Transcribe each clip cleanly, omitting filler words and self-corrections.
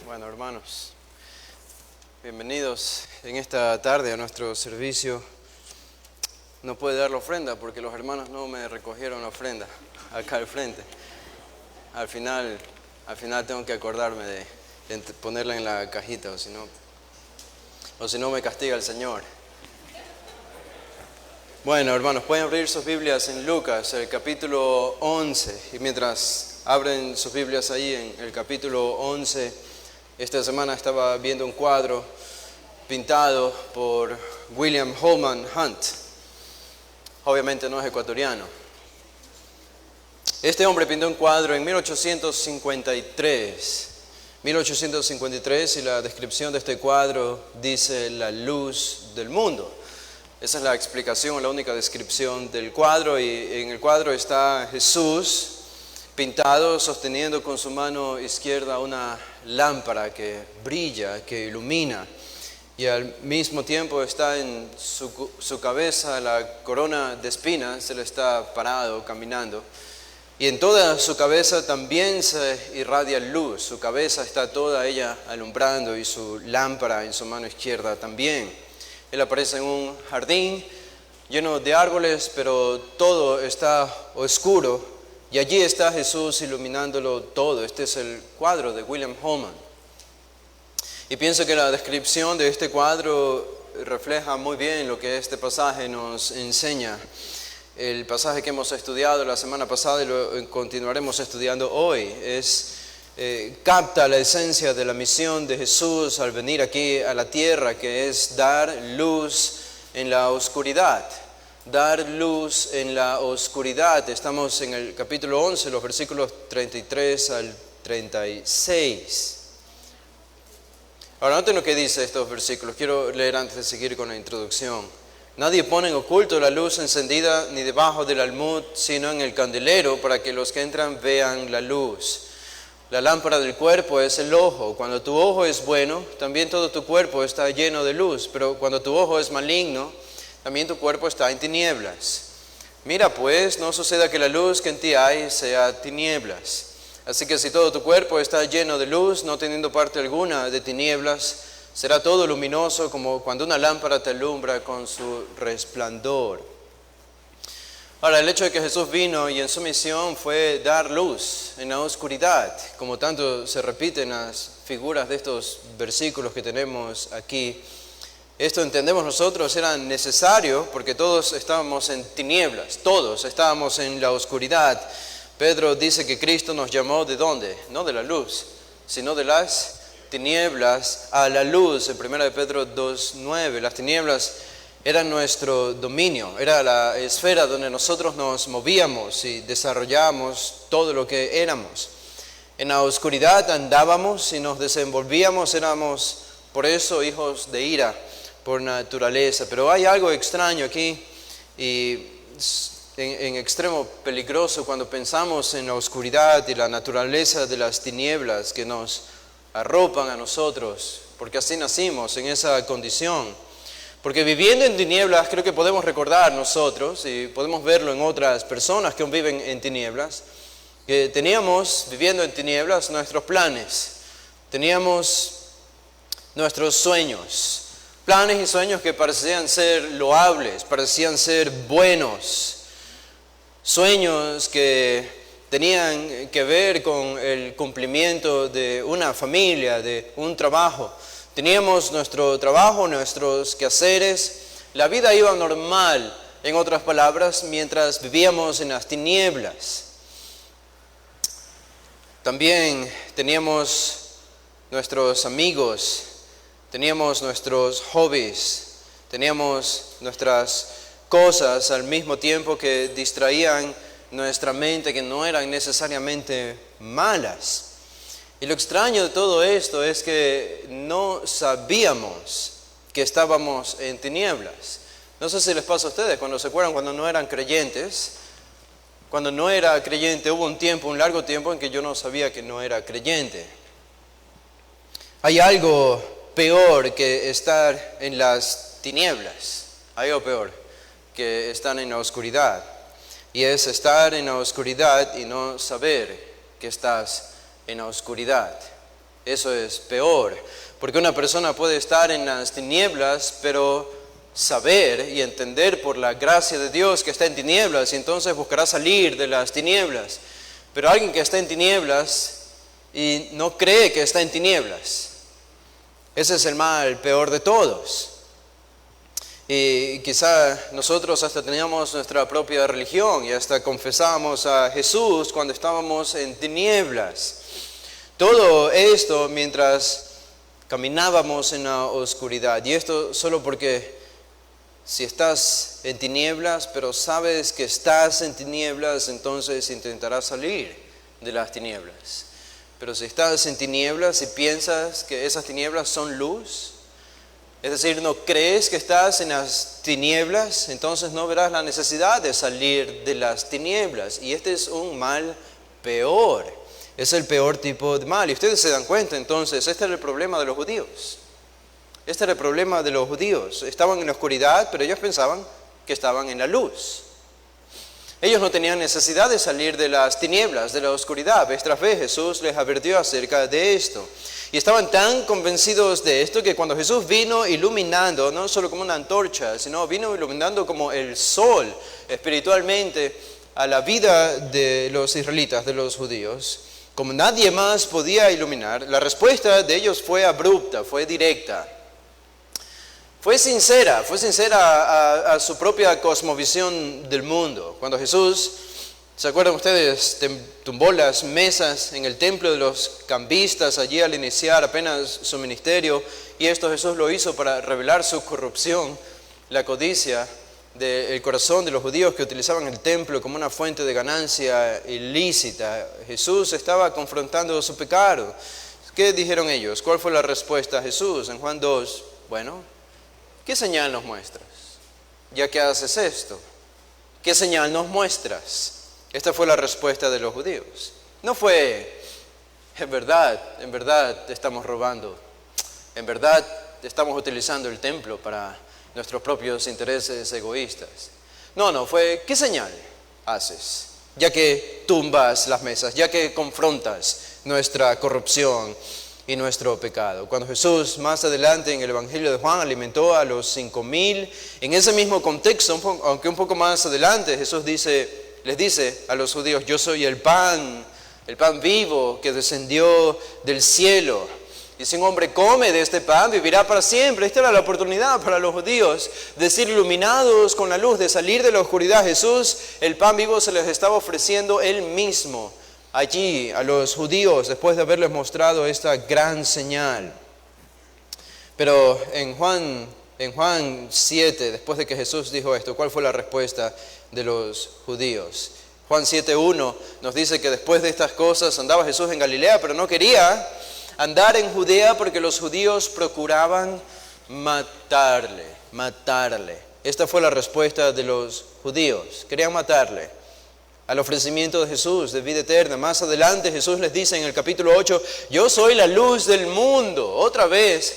Bueno, hermanos, bienvenidos en esta tarde a nuestro servicio. No puede dar la ofrenda porque los hermanos no me recogieron la ofrenda acá al frente. Al final tengo que acordarme de ponerla en la cajita, o si no me castiga el Señor. Bueno, hermanos, pueden abrir sus Biblias en Lucas, el capítulo 11. Y mientras abren sus Biblias ahí en el capítulo 11, esta semana estaba viendo un cuadro pintado por William Holman Hunt. Obviamente no es ecuatoriano. Este hombre pintó un cuadro en 1853. 1853, y la descripción de este cuadro dice la luz del mundo. Esa es la explicación, la única descripción del cuadro, y en el cuadro está Jesús pintado sosteniendo con su mano izquierda una lámpara que brilla, que ilumina, y al mismo tiempo está en su cabeza la corona de espinas. Él está parado, caminando, y en toda su cabeza también se irradia luz. Su cabeza está toda ella alumbrando y su lámpara en su mano izquierda también. Él aparece en un jardín lleno de árboles, pero todo está oscuro. Y allí está Jesús iluminándolo todo. Este es el cuadro de William Holman. Y pienso que la descripción de este cuadro refleja muy bien lo que este pasaje nos enseña. El pasaje que hemos estudiado la semana pasada y lo continuaremos estudiando hoy capta la esencia de la misión de Jesús al venir aquí a la tierra, que es dar luz en la oscuridad. Dar luz en la oscuridad. Estamos en el capítulo 11, los versículos 33 al 36. Ahora, noten lo que dice estos versículos. Quiero leer antes de seguir con la introducción. Nadie pone en oculto la luz encendida ni debajo del almud, sino en el candelero, para que los que entran vean la luz. La lámpara del cuerpo es el ojo. Cuando tu ojo es bueno, también todo tu cuerpo está lleno de luz. Pero cuando tu ojo es maligno, también tu cuerpo está en tinieblas. Mira pues, no suceda que la luz que en ti hay sea tinieblas. Así que si todo tu cuerpo está lleno de luz, no teniendo parte alguna de tinieblas, será todo luminoso como cuando una lámpara te alumbra con su resplandor. Ahora, el hecho de que Jesús vino y en su misión fue dar luz en la oscuridad, como tanto se repite en las figuras de estos versículos que tenemos aquí. Esto, entendemos nosotros, era necesario porque todos estábamos en tinieblas, todos estábamos en la oscuridad. Pedro dice que Cristo nos llamó ¿de dónde? No de la luz, sino de las tinieblas a la luz. En 1 Pedro 2:9, las tinieblas eran nuestro dominio, era la esfera donde nosotros nos movíamos y desarrollábamos todo lo que éramos. En la oscuridad andábamos y nos desenvolvíamos, éramos por eso hijos de ira por naturaleza. Pero hay algo extraño aquí y en extremo peligroso cuando pensamos en la oscuridad y la naturaleza de las tinieblas que nos arropan a nosotros, porque así nacimos en esa condición. Porque viviendo en tinieblas, creo que podemos recordar nosotros, y podemos verlo en otras personas que aún viven en tinieblas, que teníamos, viviendo en tinieblas, nuestros planes, teníamos nuestros sueños, planes y sueños que parecían ser loables, parecían ser buenos, sueños que tenían que ver con el cumplimiento de una familia, de un trabajo. Teníamos nuestro trabajo, nuestros quehaceres, la vida iba normal, en otras palabras, mientras vivíamos en las tinieblas. También teníamos nuestros amigos, teníamos nuestros hobbies, teníamos nuestras cosas al mismo tiempo que distraían nuestra mente, que no eran necesariamente malas. Y lo extraño de todo esto es que no sabíamos que estábamos en tinieblas. No sé si les pasa a ustedes, cuando se acuerdan cuando no eran creyentes. Cuando no era creyente hubo un largo tiempo en que yo no sabía que no era creyente. Hay algo peor que estar en las tinieblas. Hay algo peor que estar en la oscuridad. Y es estar en la oscuridad y no saber que estás en la oscuridad. Eso es peor, porque una persona puede estar en las tinieblas, pero saber y entender por la gracia de Dios que está en tinieblas, y entonces buscará salir de las tinieblas. Pero alguien que está en tinieblas y no cree que está en tinieblas, ese es el mal peor de todos. Y quizá nosotros hasta teníamos nuestra propia religión y hasta confesábamos a Jesús cuando estábamos en tinieblas. Todo esto mientras caminábamos en la oscuridad. Y esto solo porque si estás en tinieblas, pero sabes que estás en tinieblas, entonces intentarás salir de las tinieblas. Pero si estás en tinieblas y piensas que esas tinieblas son luz, es decir, no crees que estás en las tinieblas, entonces no verás la necesidad de salir de las tinieblas. Y este es un mal peor. Es el peor tipo de mal. Y ustedes se dan cuenta, entonces, este era el problema de los judíos. Este era el problema de los judíos. Estaban en la oscuridad, pero ellos pensaban que estaban en la luz. Ellos no tenían necesidad de salir de las tinieblas, de la oscuridad. Vez tras vez Jesús les advirtió acerca de esto. Y estaban tan convencidos de esto que cuando Jesús vino iluminando, no solo como una antorcha, sino vino iluminando como el sol espiritualmente a la vida de los israelitas, de los judíos, como nadie más podía iluminar, la respuesta de ellos fue abrupta, fue directa. Fue sincera a su propia cosmovisión del mundo. Cuando Jesús, ¿se acuerdan ustedes? Tumbó las mesas en el templo de los cambistas allí al iniciar apenas su ministerio, y esto Jesús lo hizo para revelar su corrupción, la codicia del corazón de los judíos que utilizaban el templo como una fuente de ganancia ilícita. Jesús estaba confrontando su pecado. ¿Qué dijeron ellos? ¿Cuál fue la respuesta a Jesús? En Juan 2, bueno, ¿qué señal nos muestras? Ya que haces esto, ¿qué señal nos muestras? Esta fue la respuesta de los judíos. No fue, en verdad te estamos robando. En verdad estamos utilizando el templo para nuestros propios intereses egoístas. No, fue, ¿qué señal haces? Ya que tumbas las mesas, ya que confrontas nuestra corrupción y nuestro pecado. Cuando Jesús más adelante en el Evangelio de Juan alimentó a los 5,000, en ese mismo contexto, aunque un poco más adelante, Jesús les dice a los judíos, yo soy el pan vivo que descendió del cielo. Y si un hombre come de este pan, vivirá para siempre. Esta era la oportunidad para los judíos de ser iluminados con la luz, de salir de la oscuridad. Jesús, el pan vivo, se les estaba ofreciendo Él mismo allí a los judíos después de haberles mostrado esta gran señal. Pero en Juan 7, después de que Jesús dijo esto, ¿cuál fue la respuesta de los judíos? Juan 7:1 nos dice que después de estas cosas andaba Jesús en Galilea, pero no quería andar en Judea porque los judíos procuraban matarle. Esta fue la respuesta de los judíos. Querían matarle al ofrecimiento de Jesús de vida eterna. Más adelante Jesús les dice en el capítulo 8, yo soy la luz del mundo. Otra vez,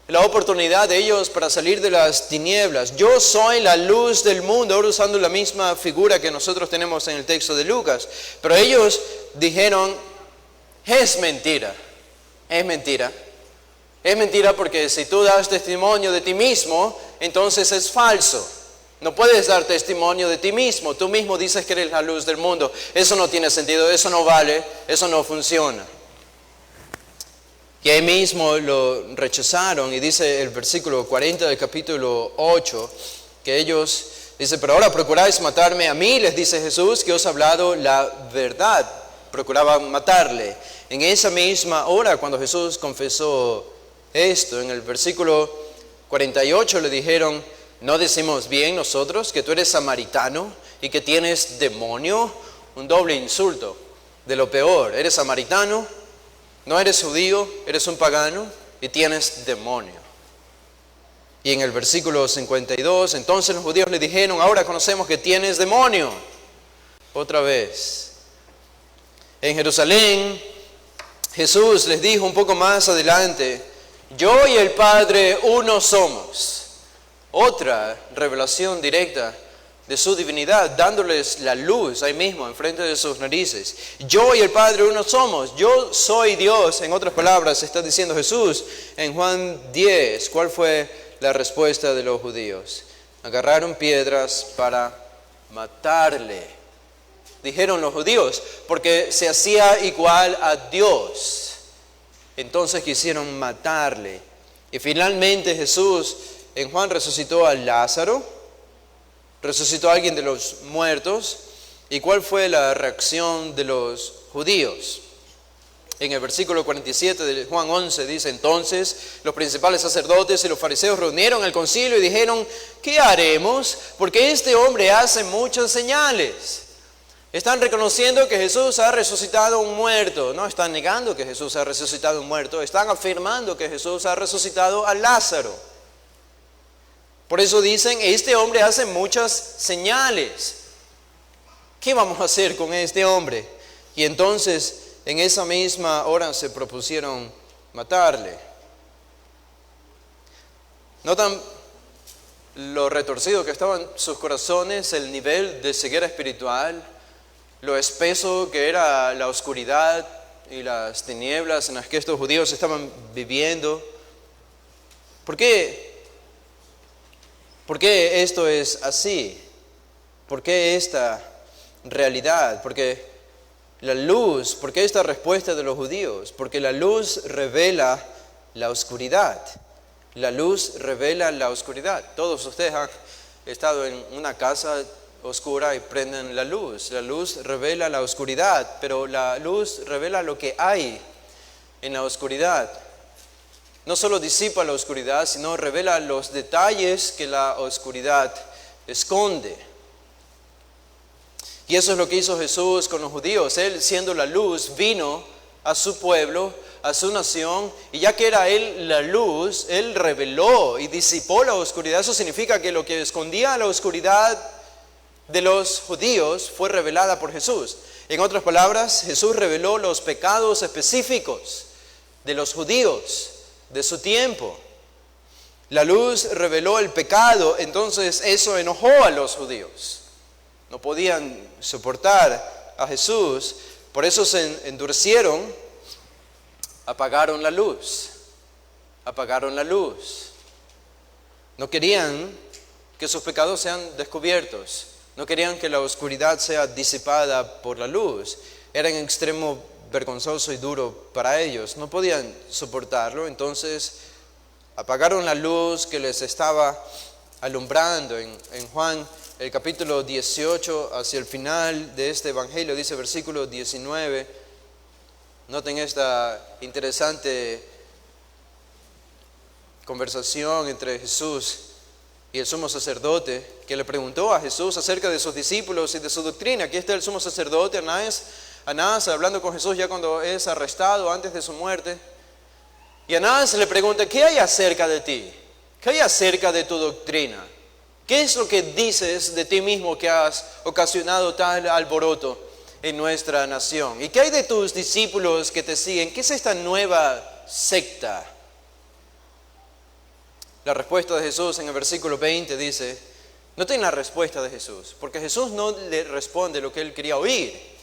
la oportunidad de ellos para salir de las tinieblas. Yo soy la luz del mundo, ahora usando la misma figura que nosotros tenemos en el texto de Lucas. Pero ellos dijeron, es mentira. Es mentira. Es mentira porque si tú das testimonio de ti mismo, entonces es falso. No puedes dar testimonio de ti mismo. Tú mismo dices que eres la luz del mundo. Eso no tiene sentido, eso no vale, eso no funciona. Y ahí mismo lo rechazaron. Y dice el versículo 40 del capítulo 8, que ellos, dice, pero ahora procuráis matarme a mí, les dice Jesús, que os he hablado la verdad. Procuraban matarle. En esa misma hora, cuando Jesús confesó esto, en el versículo 48 le dijeron, ¿no decimos bien nosotros que tú eres samaritano y que tienes demonio? Un doble insulto, de lo peor. Eres samaritano, no eres judío, eres un pagano y tienes demonio. Y en el versículo 52, entonces los judíos le dijeron, ahora conocemos que tienes demonio. Otra vez. En Jerusalén, Jesús les dijo un poco más adelante, yo y el Padre uno somos. Otra revelación directa de su divinidad, dándoles la luz ahí mismo, enfrente de sus narices. Yo y el Padre uno somos. Yo soy Dios. En otras palabras, está diciendo Jesús en Juan 10. ¿Cuál fue la respuesta de los judíos? Agarraron piedras para matarle. Dijeron los judíos, porque se hacía igual a Dios. Entonces quisieron matarle. Y finalmente Jesús en Juan resucitó a Lázaro. Resucitó a alguien de los muertos. ¿Y cuál fue la reacción de los judíos? En el versículo 47 de Juan 11 dice: entonces los principales sacerdotes y los fariseos reunieron al concilio y dijeron: ¿qué haremos? Porque este hombre hace muchas señales. Están reconociendo que Jesús ha resucitado a un muerto. No están negando que Jesús ha resucitado a un muerto. Están afirmando que Jesús ha resucitado a Lázaro. Por eso dicen: este hombre hace muchas señales. ¿Qué vamos a hacer con este hombre? Y entonces en esa misma hora se propusieron matarle. ¿Notan lo retorcido que estaban sus corazones, el nivel de ceguera espiritual, lo espeso que era la oscuridad y las tinieblas en las que estos judíos estaban viviendo? ¿Por qué? ¿Por qué esto es así? ¿Por qué esta realidad? Porque la luz, ¿por qué esta respuesta de los judíos? Porque la luz revela la oscuridad. La luz revela la oscuridad. Todos ustedes han estado en una casa oscura y prenden la luz. La luz revela la oscuridad, pero la luz revela lo que hay en la oscuridad. No solo disipa la oscuridad, sino revela los detalles que la oscuridad esconde. Y eso es lo que hizo Jesús con los judíos. Él, siendo la luz, vino a su pueblo, a su nación, y ya que era Él la luz, Él reveló y disipó la oscuridad. Eso significa que lo que escondía la oscuridad de los judíos fue revelada por Jesús. En otras palabras, Jesús reveló los pecados específicos de los judíos de su tiempo. La luz reveló el pecado, entonces eso enojó a los judíos. No podían soportar a Jesús, por eso se endurecieron, apagaron la luz. Apagaron la luz. No querían que sus pecados sean descubiertos. No querían que la oscuridad sea disipada por la luz. Era en extremo vergonzoso y duro para ellos. No podían soportarlo, entonces apagaron la luz que les estaba alumbrando. En Juan, el capítulo 18, hacia el final de este evangelio, dice versículo 19. Noten esta interesante conversación entre Jesús y el sumo sacerdote, que le preguntó a Jesús acerca de sus discípulos y de su doctrina. Aquí está el sumo sacerdote, Anás, hablando con Jesús ya cuando es arrestado, antes de su muerte. Y Anás le pregunta: ¿qué hay acerca de ti? ¿Qué hay acerca de tu doctrina? ¿Qué es lo que dices de ti mismo que has ocasionado tal alboroto en nuestra nación? ¿Y qué hay de tus discípulos que te siguen? ¿Qué es esta nueva secta? La respuesta de Jesús en el versículo 20 dice, noten la respuesta de Jesús, porque Jesús no le responde lo que él quería oír.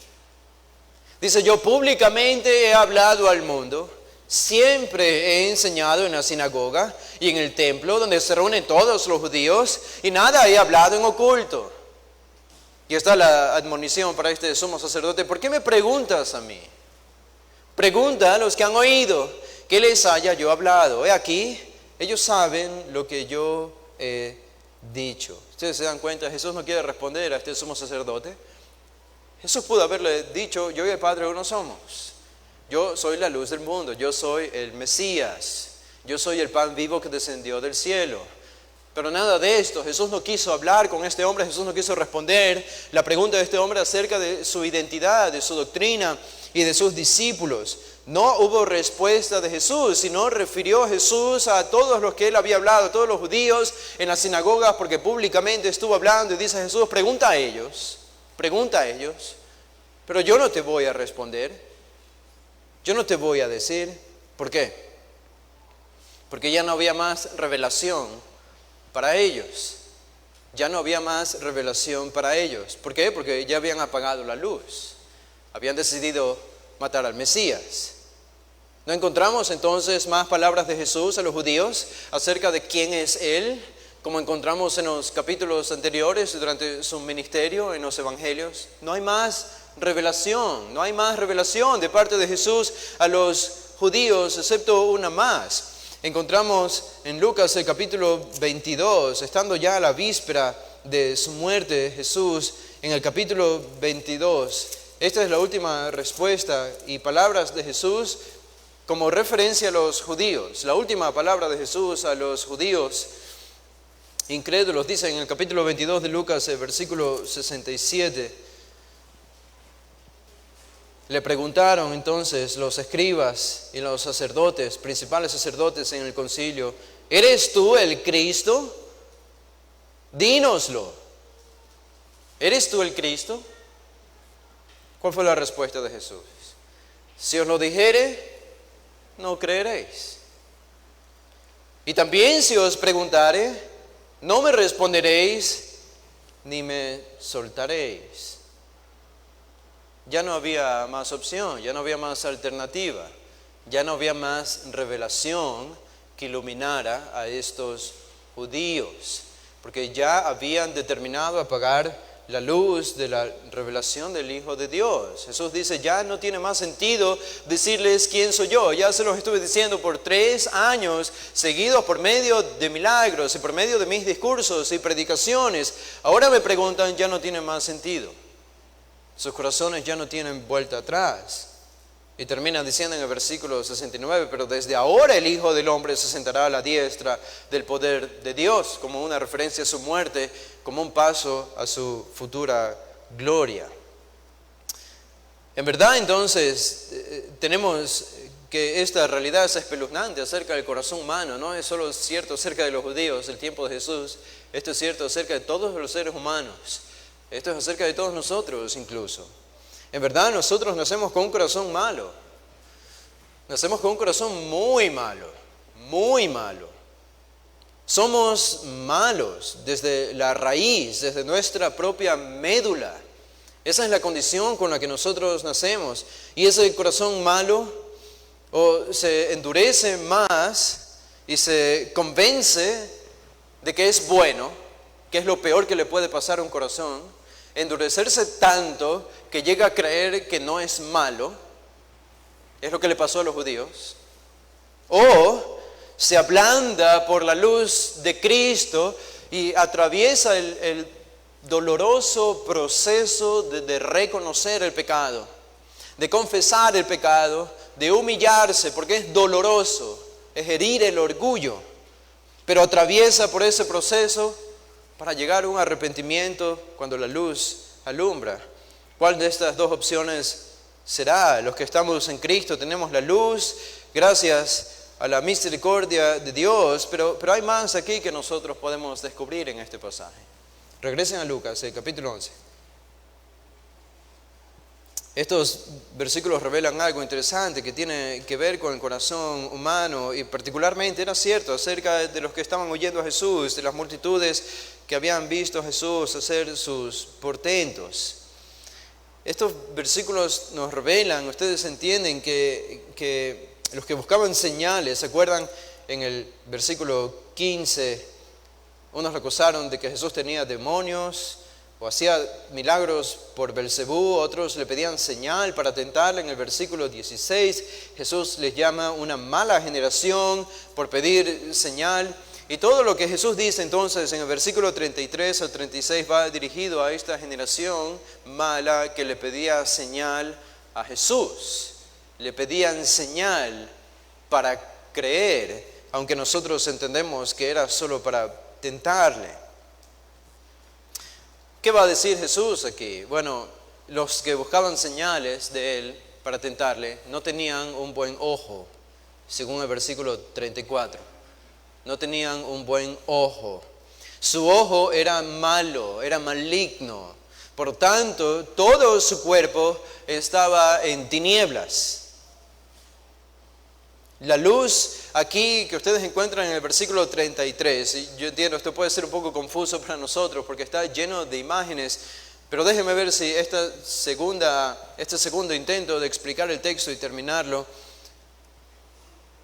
Dice: yo públicamente he hablado al mundo, siempre he enseñado en la sinagoga y en el templo donde se reúnen todos los judíos, y nada he hablado en oculto. Y está la admonición para este sumo sacerdote: ¿por qué me preguntas a mí? Pregunta a los que han oído, ¿qué les haya yo hablado? He aquí, ellos saben lo que yo he dicho. Ustedes se dan cuenta, Jesús no quiere responder a este sumo sacerdote. Jesús pudo haberle dicho: yo y el Padre uno somos. Yo soy la luz del mundo, yo soy el Mesías, yo soy el pan vivo que descendió del cielo. Pero nada de esto. Jesús no quiso hablar con este hombre, Jesús no quiso responder la pregunta de este hombre acerca de su identidad, de su doctrina y de sus discípulos. No hubo respuesta de Jesús, sino refirió Jesús a todos los que él había hablado, a todos los judíos en las sinagogas, porque públicamente estuvo hablando, y dice Jesús: pregunta a ellos, pero yo no te voy a responder. Yo no te voy a decir. ¿Por qué? Porque ya no había más revelación para ellos. Ya no había más revelación para ellos. ¿Por qué? Porque ya habían apagado la luz. Habían decidido matar al Mesías. ¿No encontramos entonces más palabras de Jesús a los judíos acerca de quién es Él, como encontramos en los capítulos anteriores durante su ministerio en los evangelios? No hay más revelación de parte de Jesús a los judíos, excepto una más. Encontramos en Lucas el capítulo 22, estando ya a la víspera de su muerte, Jesús, en el capítulo 22, esta es la última respuesta y palabras de Jesús como referencia a los judíos. La última palabra de Jesús a los judíos incrédulos dice en el capítulo 22 de Lucas, el versículo 67. Le preguntaron entonces los escribas y los sacerdotes, principales sacerdotes en el concilio: ¿eres tú el Cristo? Dínoslo. ¿Eres tú el Cristo? ¿Cuál fue la respuesta de Jesús? Si os lo dijere, no creeréis. Y también si os preguntare, no me responderéis, ni me soltaréis. Ya no había más opción, ya no había más alternativa, ya no había más revelación que iluminara a estos judíos, porque ya habían determinado apagar la luz de la revelación del Hijo de Dios. Jesús dice, ya no tiene más sentido decirles quién soy yo. Ya se los estuve diciendo por 3 años seguidos por medio de milagros y por medio de mis discursos y predicaciones. Ahora me preguntan, ya no tiene más sentido. Sus corazones ya no tienen vuelta atrás. Y termina diciendo en el versículo 69, pero desde ahora el Hijo del Hombre se sentará a la diestra del poder de Dios, como una referencia a su muerte, como un paso a su futura gloria. En verdad, entonces, tenemos que esta realidad es espeluznante acerca del corazón humano. No es solo cierto acerca de los judíos del tiempo de Jesús, esto es cierto acerca de todos los seres humanos. Esto es acerca de todos nosotros incluso. En verdad, nosotros nacemos con un corazón malo. Nacemos con un corazón muy malo, muy malo. Somos malos desde la raíz, desde nuestra propia médula. Esa es la condición con la que nosotros nacemos. Y ese corazón malo se endurece más y se convence de que es bueno, que es lo peor que le puede pasar a un corazón. Endurecerse tanto que llega a creer que no es malo, es lo que le pasó a los judíos. O se ablanda por la luz de Cristo y atraviesa el doloroso proceso de reconocer el pecado, de confesar el pecado, de humillarse, porque es doloroso, es herir el orgullo, pero atraviesa por ese proceso para llegar a un arrepentimiento cuando la luz alumbra. ¿Cuál de estas dos opciones será? Los que estamos en Cristo tenemos la luz gracias a la misericordia de Dios, pero hay más aquí que nosotros podemos descubrir en este pasaje. Regresen a Lucas, el capítulo 11. Estos versículos revelan algo interesante que tiene que ver con el corazón humano y particularmente era cierto acerca de los que estaban oyendo a Jesús, de las multitudes que habían visto a Jesús hacer sus portentos. Estos versículos nos revelan, ustedes entienden que los que buscaban señales, ¿se acuerdan? En el versículo 15, unos le acusaron de que Jesús tenía demonios o hacía milagros por Belcebú, otros le pedían señal para tentarle. En el versículo 16, Jesús les llama una mala generación por pedir señal. Y todo lo que Jesús dice entonces en el versículo 33 al 36 va dirigido a esta generación mala que le pedía señal a Jesús. Le pedían señal para creer, aunque nosotros entendemos que era solo para tentarle. ¿Qué va a decir Jesús aquí? Bueno, los que buscaban señales de Él para tentarle no tenían un buen ojo, según el versículo 34. No tenían un buen ojo. Su ojo era malo, era maligno. Por tanto, todo su cuerpo estaba en tinieblas. La luz aquí que ustedes encuentran en el versículo 33, y yo entiendo, esto puede ser un poco confuso para nosotros porque está lleno de imágenes, pero déjenme ver si este segundo intento de explicar el texto y terminarlo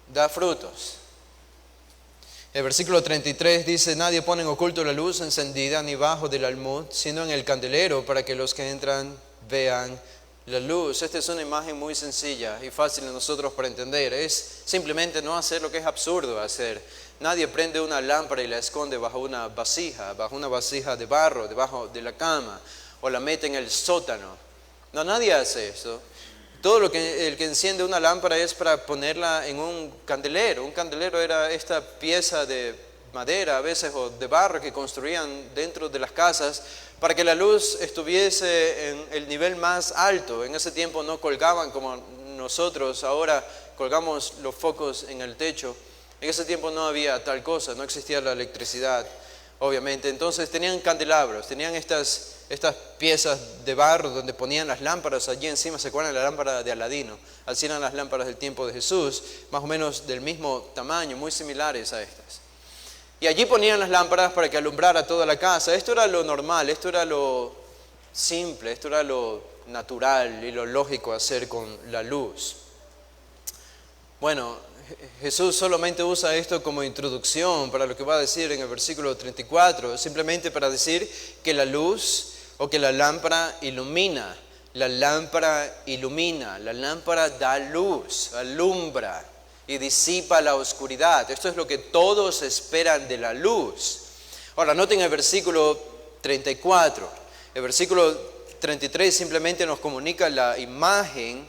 da frutos. El versículo 33 dice: nadie pone en oculto la luz encendida ni bajo del almud, sino en el candelero, para que los que entran vean la luz. Esta es una imagen muy sencilla y fácil de nosotros para entender. Es simplemente no hacer lo que es absurdo hacer. Nadie prende una lámpara y la esconde bajo una vasija de barro, debajo de la cama, o la mete en el sótano. No, nadie hace eso. El que enciende una lámpara es para ponerla en un candelero. Un candelero era esta pieza de madera a veces o de barro que construían dentro de las casas para que la luz estuviese en el nivel más alto. En ese tiempo no colgaban como nosotros ahora colgamos los focos en el techo. En ese tiempo no había tal cosa, no existía la electricidad, obviamente. Entonces tenían candelabros, tenían estas piezas de barro donde ponían las lámparas. Allí encima se acuerdan la lámpara de Aladino. Así eran las lámparas del tiempo de Jesús, más o menos del mismo tamaño, muy similares a estas. Y allí ponían las lámparas para que alumbrara toda la casa. Esto era lo normal, esto era lo simple, esto era lo natural y lo lógico hacer con la luz. Bueno, Jesús solamente usa esto como introducción para lo que va a decir en el versículo 34, simplemente para decir que la luz o que la lámpara ilumina. La lámpara ilumina, la lámpara da luz, alumbra y disipa la oscuridad. Esto es lo que todos esperan de la luz. Ahora, noten el versículo 34. El versículo 33 simplemente nos comunica la imagen,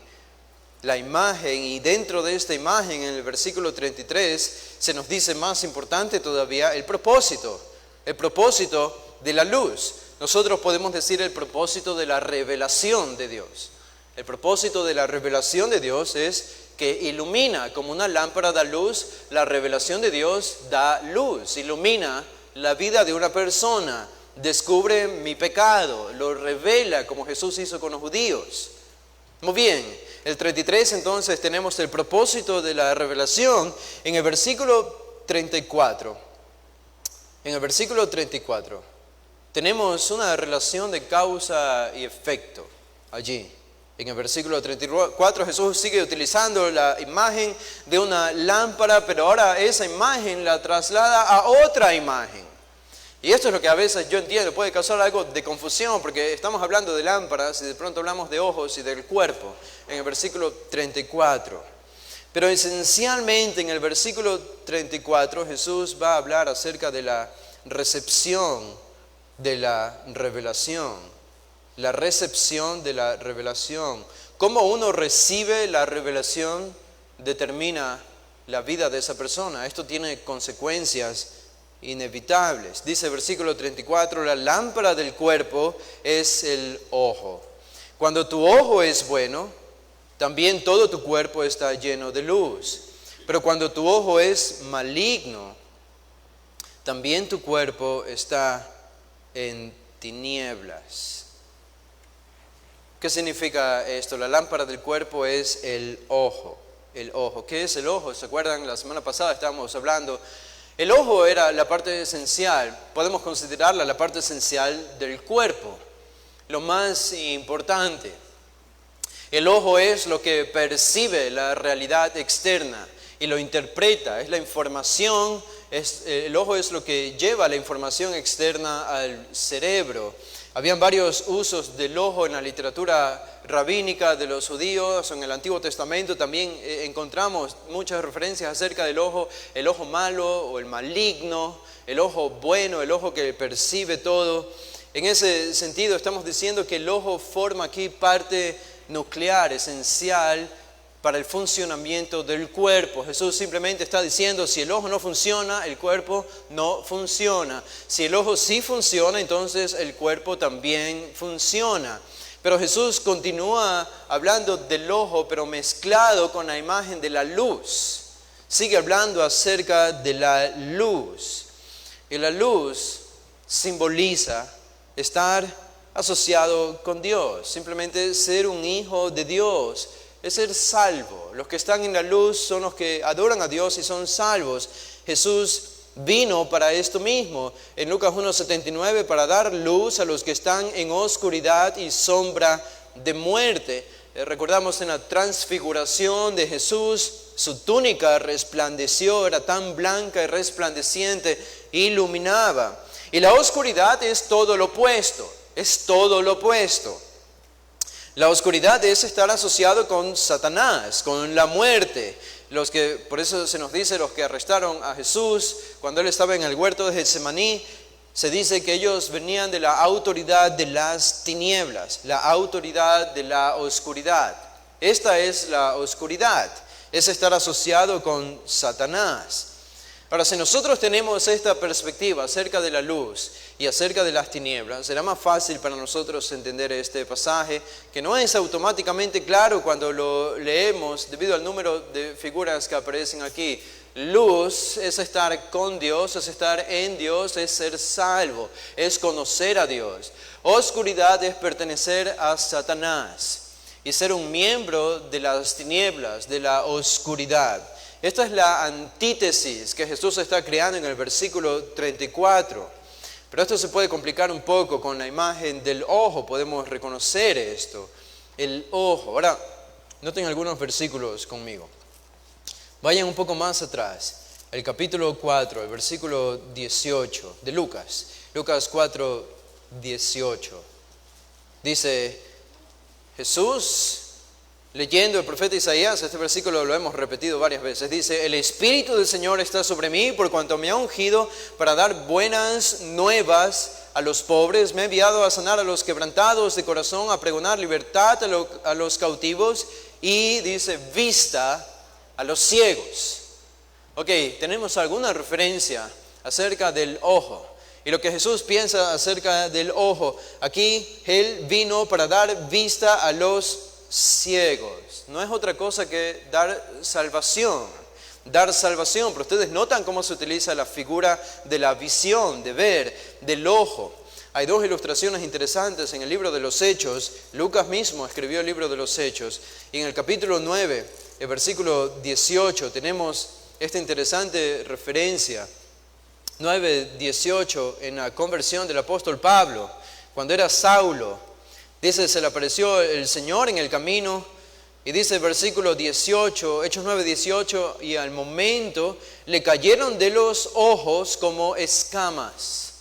y dentro de esta imagen, en el versículo 33, se nos dice más importante todavía el propósito de la luz. Nosotros podemos decir el propósito de la revelación de Dios. El propósito de la revelación de Dios es que ilumina, como una lámpara da luz, la revelación de Dios da luz, ilumina la vida de una persona, descubre mi pecado, lo revela como Jesús hizo con los judíos. Muy bien, el 33 entonces tenemos el propósito de la revelación en el versículo 34. En el versículo 34 tenemos una relación de causa y efecto allí. En el versículo 34 Jesús sigue utilizando la imagen de una lámpara, pero ahora esa imagen la traslada a otra imagen. Y esto es lo que a veces yo entiendo, puede causar algo de confusión, porque estamos hablando de lámparas y de pronto hablamos de ojos y del cuerpo, en el versículo 34. Pero esencialmente en el versículo 34 Jesús va a hablar acerca de la recepción de la revelación. La recepción de la revelación. Cómo uno recibe la revelación determina la vida de esa persona. Esto tiene consecuencias inevitables. Dice el versículo 34, la lámpara del cuerpo es el ojo. Cuando tu ojo es bueno, también todo tu cuerpo está lleno de luz. Pero cuando tu ojo es maligno, también tu cuerpo está en tinieblas. ¿Qué significa esto? La lámpara del cuerpo es el ojo. El ojo. ¿Qué es el ojo? ¿Se acuerdan? La semana pasada estábamos hablando. El ojo era la parte esencial, podemos considerarla la parte esencial del cuerpo, lo más importante. El ojo es lo que percibe la realidad externa y lo interpreta, es la información, el ojo es lo que lleva la información externa al cerebro. Habían varios usos del ojo en la literatura rabínica de los judíos. En el Antiguo Testamento también encontramos muchas referencias acerca del ojo, el ojo malo o el maligno, el ojo bueno, el ojo que percibe todo. En ese sentido estamos diciendo que el ojo forma aquí parte nuclear, esencial para el funcionamiento del cuerpo. Jesús simplemente está diciendo, si el ojo no funciona, el cuerpo no funciona. Si el ojo sí funciona, entonces el cuerpo también funciona. Pero Jesús continúa hablando del ojo, pero mezclado con la imagen de la luz. Sigue hablando acerca de la luz. Y la luz simboliza estar asociado con Dios, simplemente ser un hijo de Dios. es ser salvo. Los que están en la luz son los que adoran a Dios y son salvos. Jesús vino para esto mismo. En Lucas 1:79, para dar luz a los que están en oscuridad y sombra de muerte. Recordamos en la transfiguración de Jesús, su túnica resplandeció, era tan blanca y resplandeciente, iluminaba. Y la oscuridad es todo lo opuesto, es todo lo opuesto. La oscuridad es estar asociado con Satanás, con la muerte. Por eso se nos dice, los que arrestaron a Jesús cuando Él estaba en el huerto de Getsemaní, se dice que ellos venían de la autoridad de las tinieblas, la autoridad de la oscuridad. Esta es la oscuridad, es estar asociado con Satanás. Ahora, si nosotros tenemos esta perspectiva acerca de la luz y acerca de las tinieblas, será más fácil para nosotros entender este pasaje, que no es automáticamente claro cuando lo leemos debido al número de figuras que aparecen aquí. Luz es estar con Dios, es estar en Dios, es ser salvo, es conocer a Dios. Oscuridad es pertenecer a Satanás y ser un miembro de las tinieblas, de la oscuridad. Esta es la antítesis que Jesús está creando en el versículo 34. Pero esto se puede complicar un poco con la imagen del ojo. Podemos reconocer esto, el ojo. Ahora, noten algunos versículos conmigo. Vayan un poco más atrás. El capítulo 4, el versículo 18 de Lucas. Lucas 4, 18. Dice Jesús, leyendo el profeta Isaías, este versículo lo hemos repetido varias veces, dice: el Espíritu del Señor está sobre mí, por cuanto me ha ungido para dar buenas nuevas a los pobres, me ha enviado a sanar a los quebrantados de corazón, a pregonar libertad a los cautivos y, dice, vista a los ciegos. Ok, tenemos alguna referencia acerca del ojo. Y lo que Jesús piensa acerca del ojo, aquí Él vino para dar vista a los ciegos. No es otra cosa que dar salvación. Dar salvación. Pero ustedes notan cómo se utiliza la figura de la visión, de ver, del ojo. Hay dos ilustraciones interesantes en el libro de los Hechos. Lucas mismo escribió el libro de los Hechos. Y en el capítulo 9, el versículo 18, tenemos esta interesante referencia. 9:18, en la conversión del apóstol Pablo, cuando era Saulo, dice, se le apareció el Señor en el camino, y dice el versículo 18, Hechos 9:18, y al momento le cayeron de los ojos como escamas,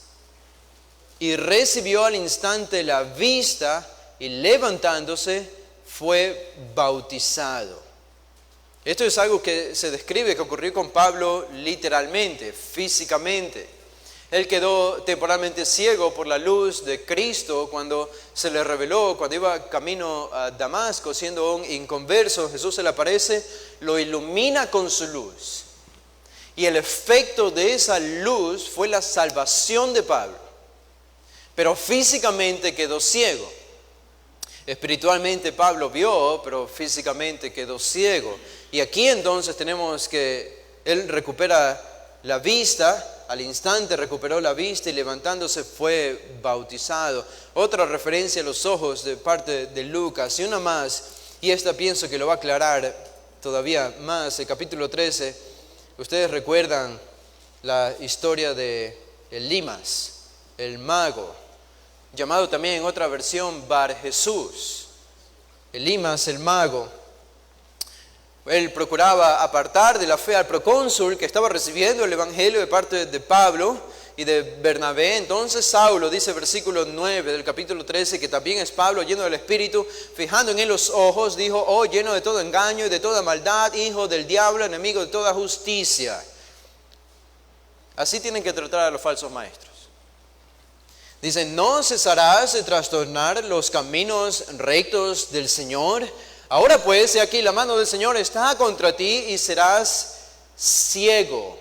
y recibió al instante la vista, y levantándose fue bautizado. Esto es algo que se describe que ocurrió con Pablo literalmente, físicamente. Él quedó temporalmente ciego por la luz de Cristo cuando se le reveló, cuando iba camino a Damasco siendo un inconverso. Jesús se le aparece, lo ilumina con su luz. Y el efecto de esa luz fue la salvación de Pablo. Pero físicamente quedó ciego. Espiritualmente Pablo vio, pero físicamente quedó ciego. Y aquí entonces tenemos que él recupera la vista, al instante recuperó la vista y levantándose fue bautizado. Otra referencia a los ojos de parte de Lucas y una más, y esta pienso que lo va a aclarar todavía más, el capítulo 13. Ustedes recuerdan la historia de Elimas, el mago, llamado también en otra versión Bar Jesús. Elimas, el mago. Él procuraba apartar de la fe al procónsul que estaba recibiendo el evangelio de parte de Pablo y de Bernabé. Entonces Saulo, dice versículo 9 del capítulo 13, que también es Pablo lleno del Espíritu, fijando en él los ojos, dijo: oh, lleno de todo engaño y de toda maldad, hijo del diablo, enemigo de toda justicia. Así tienen que tratar a los falsos maestros. Dice: no cesarás de trastornar los caminos rectos del Señor. Ahora pues, he aquí, la mano del Señor está contra ti y serás ciego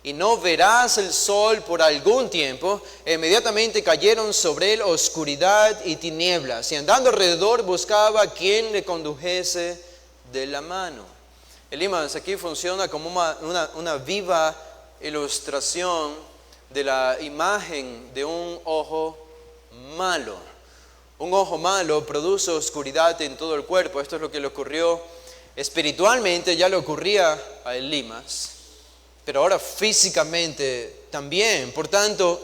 y no verás el sol por algún tiempo. E inmediatamente cayeron sobre él oscuridad y tinieblas, y andando alrededor buscaba a quien le condujese de la mano. Elimas aquí funciona como una viva ilustración de la imagen de un ojo malo. Un ojo malo produce oscuridad en todo el cuerpo. Esto es lo que le ocurrió Espiritualmente ya le ocurría a Elimas, pero ahora físicamente también. Por tanto,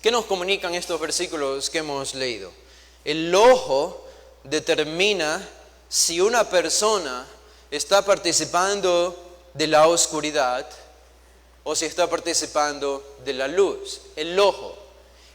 ¿qué nos comunican estos versículos que hemos leído? El ojo determina si una persona está participando de la oscuridad o si está participando de la luz. El ojo,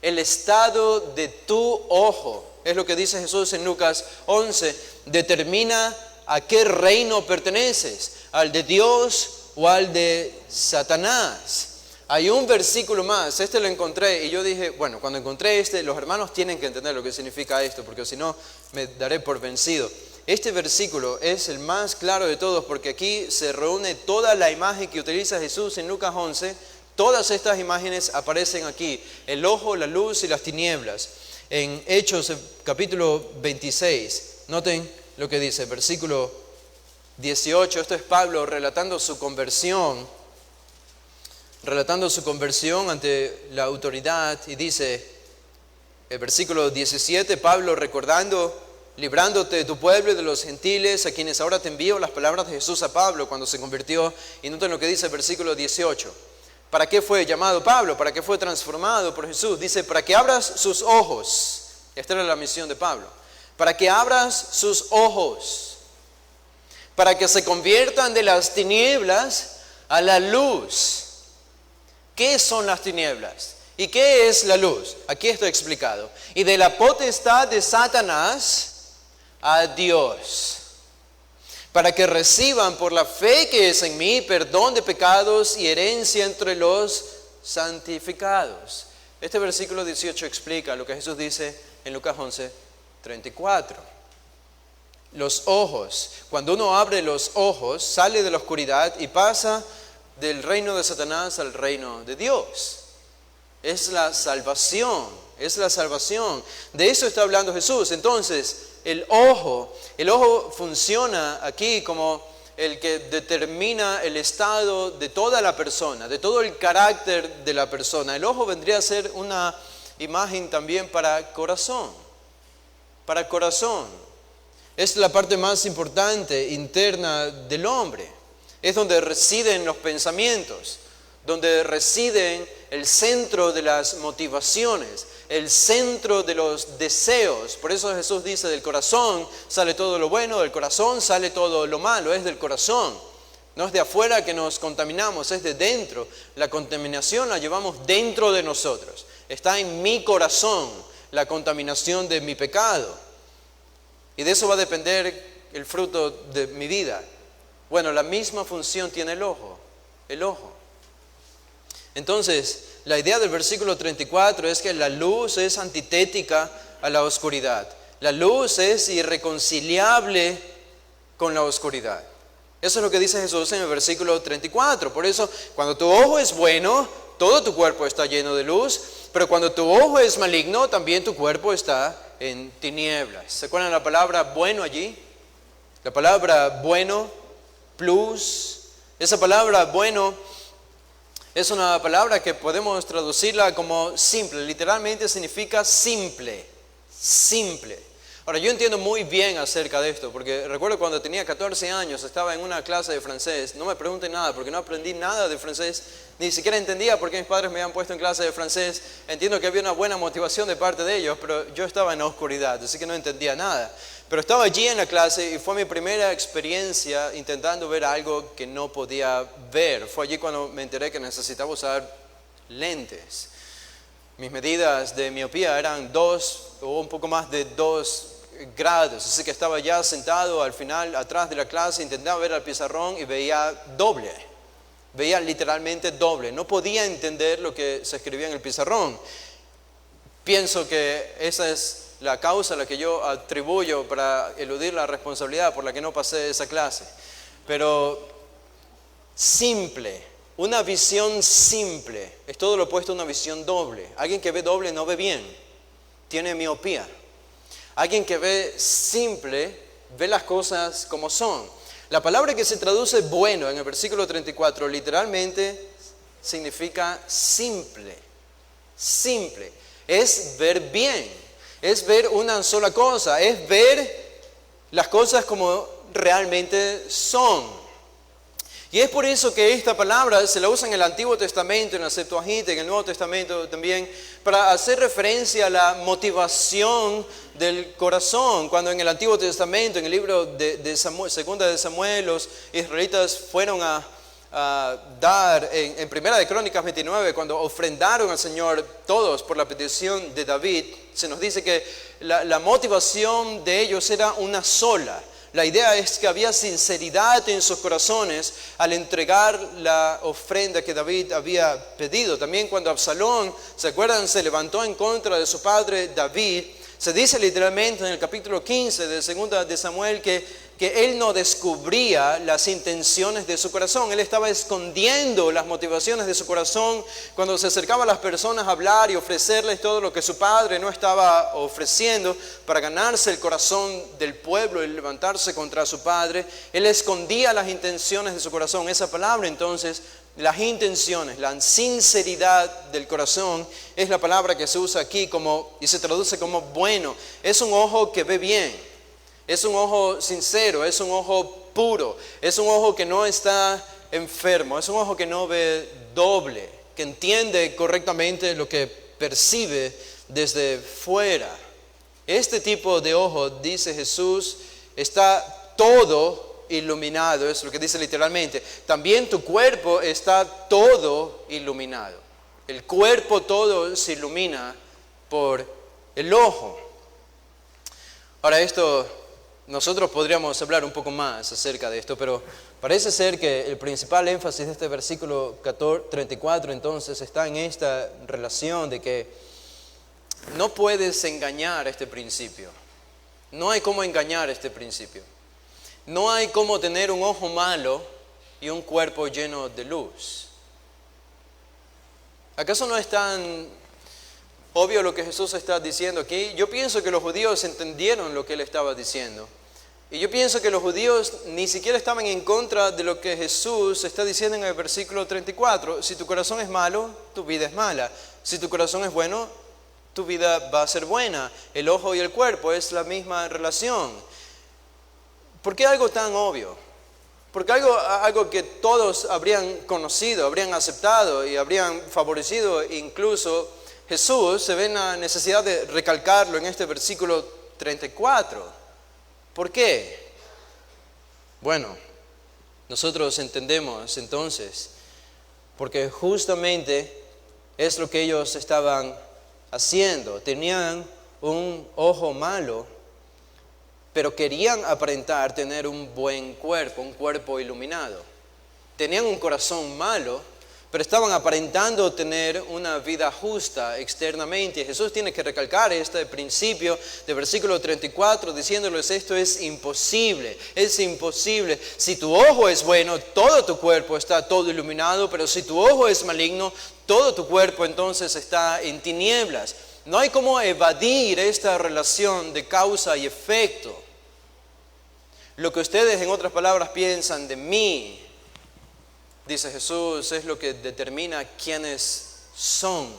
el estado de tu ojo, es lo que dice Jesús en Lucas 11, determina a qué reino perteneces, al de Dios o al de Satanás. Hay un versículo más, este lo encontré y yo dije, bueno, cuando encontré los hermanos tienen que entender lo que significa esto, porque si no me daré por vencido. Este versículo es el más claro de todos, porque aquí se reúne toda la imagen que utiliza Jesús en Lucas 11. Todas estas imágenes aparecen aquí, el ojo, la luz y las tinieblas. En Hechos capítulo 26, noten lo que dice, versículo 18, esto es Pablo relatando su conversión ante la autoridad, y dice, el versículo 17, Pablo recordando, librándote de tu pueblo y de los gentiles, a quienes ahora te envío, las palabras de Jesús a Pablo cuando se convirtió, y noten lo que dice el versículo 18, ¿para qué fue llamado Pablo? ¿Para qué fue transformado por Jesús? Dice, para que abras sus ojos, esta era la misión de Pablo, para que abras sus ojos, para que se conviertan de las tinieblas a la luz. ¿Qué son las tinieblas? ¿Y qué es la luz? Aquí está explicado. Y de la potestad de Satanás a Dios, para que reciban por la fe que es en mí perdón de pecados y herencia entre los santificados. Este versículo 18 explica lo que Jesús dice en Lucas 11, 34. Los ojos, cuando uno abre los ojos, sale de la oscuridad y pasa del reino de Satanás al reino de Dios. Es la salvación, es la salvación. De eso está hablando Jesús. Entonces, el ojo funciona aquí como el que determina el estado de toda la persona, de todo el carácter de la persona. El ojo vendría a ser una imagen también para corazón. Para corazón. Es la parte más importante, interna del hombre. Es donde residen los pensamientos, donde residen el centro de las motivaciones, el centro de los deseos. Por eso Jesús dice, del corazón sale todo lo bueno, del corazón sale todo lo malo, es del corazón. No es de afuera que nos contaminamos, es de dentro. La contaminación la llevamos dentro de nosotros. Está en mi corazón la contaminación de mi pecado. Y de eso va a depender el fruto de mi vida. Bueno, la misma función tiene el ojo. Entonces, la idea del versículo 34 es que la luz es antitética a la oscuridad. La luz es irreconciliable con la oscuridad. Eso es lo que dice Jesús en el versículo 34. Por eso, cuando tu ojo es bueno, todo tu cuerpo está lleno de luz. Pero cuando tu ojo es maligno, también tu cuerpo está en tinieblas. ¿Se acuerdan la palabra bueno allí? La palabra bueno, plus. Esa palabra bueno es una palabra que podemos traducirla como simple. Literalmente significa simple. Simple. Ahora, yo entiendo muy bien acerca de esto, porque recuerdo cuando tenía 14 años, estaba en una clase de francés. No me pregunten nada, porque no aprendí nada de francés. Ni siquiera entendía por qué mis padres me habían puesto en clase de francés. Entiendo que había una buena motivación de parte de ellos, pero yo estaba en la oscuridad, así que no entendía nada. Pero estaba allí en la clase y fue mi primera experiencia intentando ver algo que no podía ver. Fue allí cuando me enteré que necesitaba usar lentes. Mis medidas de miopía eran 2 o un poco más de 2 grados. Así que estaba ya sentado al final, atrás de la clase, intentaba ver al pizarrón y veía doble. Veía literalmente doble. No podía entender lo que se escribía en el pizarrón. Pienso que esa es la causa a la que yo atribuyo para eludir la responsabilidad por la que no pasé esa clase. Pero simple, una visión simple, es todo lo opuesto a una visión doble. Alguien que ve doble no ve bien, tiene miopía. Alguien que ve simple, ve las cosas como son. La palabra que se traduce bueno en el versículo 34 literalmente significa simple. Simple, es ver bien. Es ver una sola cosa, es ver las cosas como realmente son. Y es por eso que esta palabra se la usa en el Antiguo Testamento, en la Septuaginta, en el Nuevo Testamento también, para hacer referencia a la motivación del corazón. Cuando en el Antiguo Testamento, en el libro de Samuel, Segunda de Samuel, los israelitas fueron a dar, en Primera de Crónicas 29, cuando ofrendaron al Señor todos por la petición de David, se nos dice que la motivación de ellos era una sola. La idea es que había sinceridad en sus corazones al entregar la ofrenda que David había pedido. También cuando Absalón, ¿se acuerdan?, se levantó en contra de su padre David, se dice literalmente en el capítulo 15 de Segunda de Samuel que él no descubría las intenciones de su corazón. Él estaba escondiendo las motivaciones de su corazón cuando se acercaba a las personas a hablar y ofrecerles todo lo que su padre no estaba ofreciendo para ganarse el corazón del pueblo y levantarse contra su padre. Él escondía las intenciones de su corazón. Esa palabra entonces, las intenciones, la sinceridad del corazón, es la palabra que se usa aquí y se traduce como bueno. Es un ojo que ve bien. Es un ojo sincero, es un ojo puro, es un ojo que no está enfermo, es un ojo que no ve doble, que entiende correctamente lo que percibe desde fuera. Este tipo de ojo, dice Jesús, está todo iluminado, es lo que dice literalmente. También tu cuerpo está todo iluminado. El cuerpo todo se ilumina por el ojo. Ahora nosotros podríamos hablar un poco más acerca de esto, pero parece ser que el principal énfasis de este versículo 34 entonces está en esta relación de que no puedes engañar este principio. No hay cómo engañar este principio. No hay cómo tener un ojo malo y un cuerpo lleno de luz. ¿Acaso no es tan obvio lo que Jesús está diciendo aquí? Yo pienso que los judíos entendieron lo que él estaba diciendo. Y yo pienso que los judíos ni siquiera estaban en contra de lo que Jesús está diciendo en el versículo 34. Si tu corazón es malo, tu vida es mala. Si tu corazón es bueno, tu vida va a ser buena. El ojo y el cuerpo es la misma relación. ¿Por qué algo tan obvio? Porque algo que todos habrían conocido, habrían aceptado y habrían favorecido. Incluso Jesús se ve en la necesidad de recalcarlo en este versículo 34. ¿Por qué? Bueno, nosotros entendemos entonces, porque justamente es lo que ellos estaban haciendo. Tenían un ojo malo, pero querían aparentar tener un buen cuerpo, un cuerpo iluminado. Tenían un corazón malo, pero estaban aparentando tener una vida justa externamente. Jesús tiene que recalcar este principio de versículo 34 diciéndoles: esto es imposible, es imposible. Si tu ojo es bueno, todo tu cuerpo está todo iluminado, pero si tu ojo es maligno, todo tu cuerpo entonces está en tinieblas. No hay cómo evadir esta relación de causa y efecto. Lo que ustedes, en otras palabras, piensan de mí, dice Jesús, es lo que determina quiénes son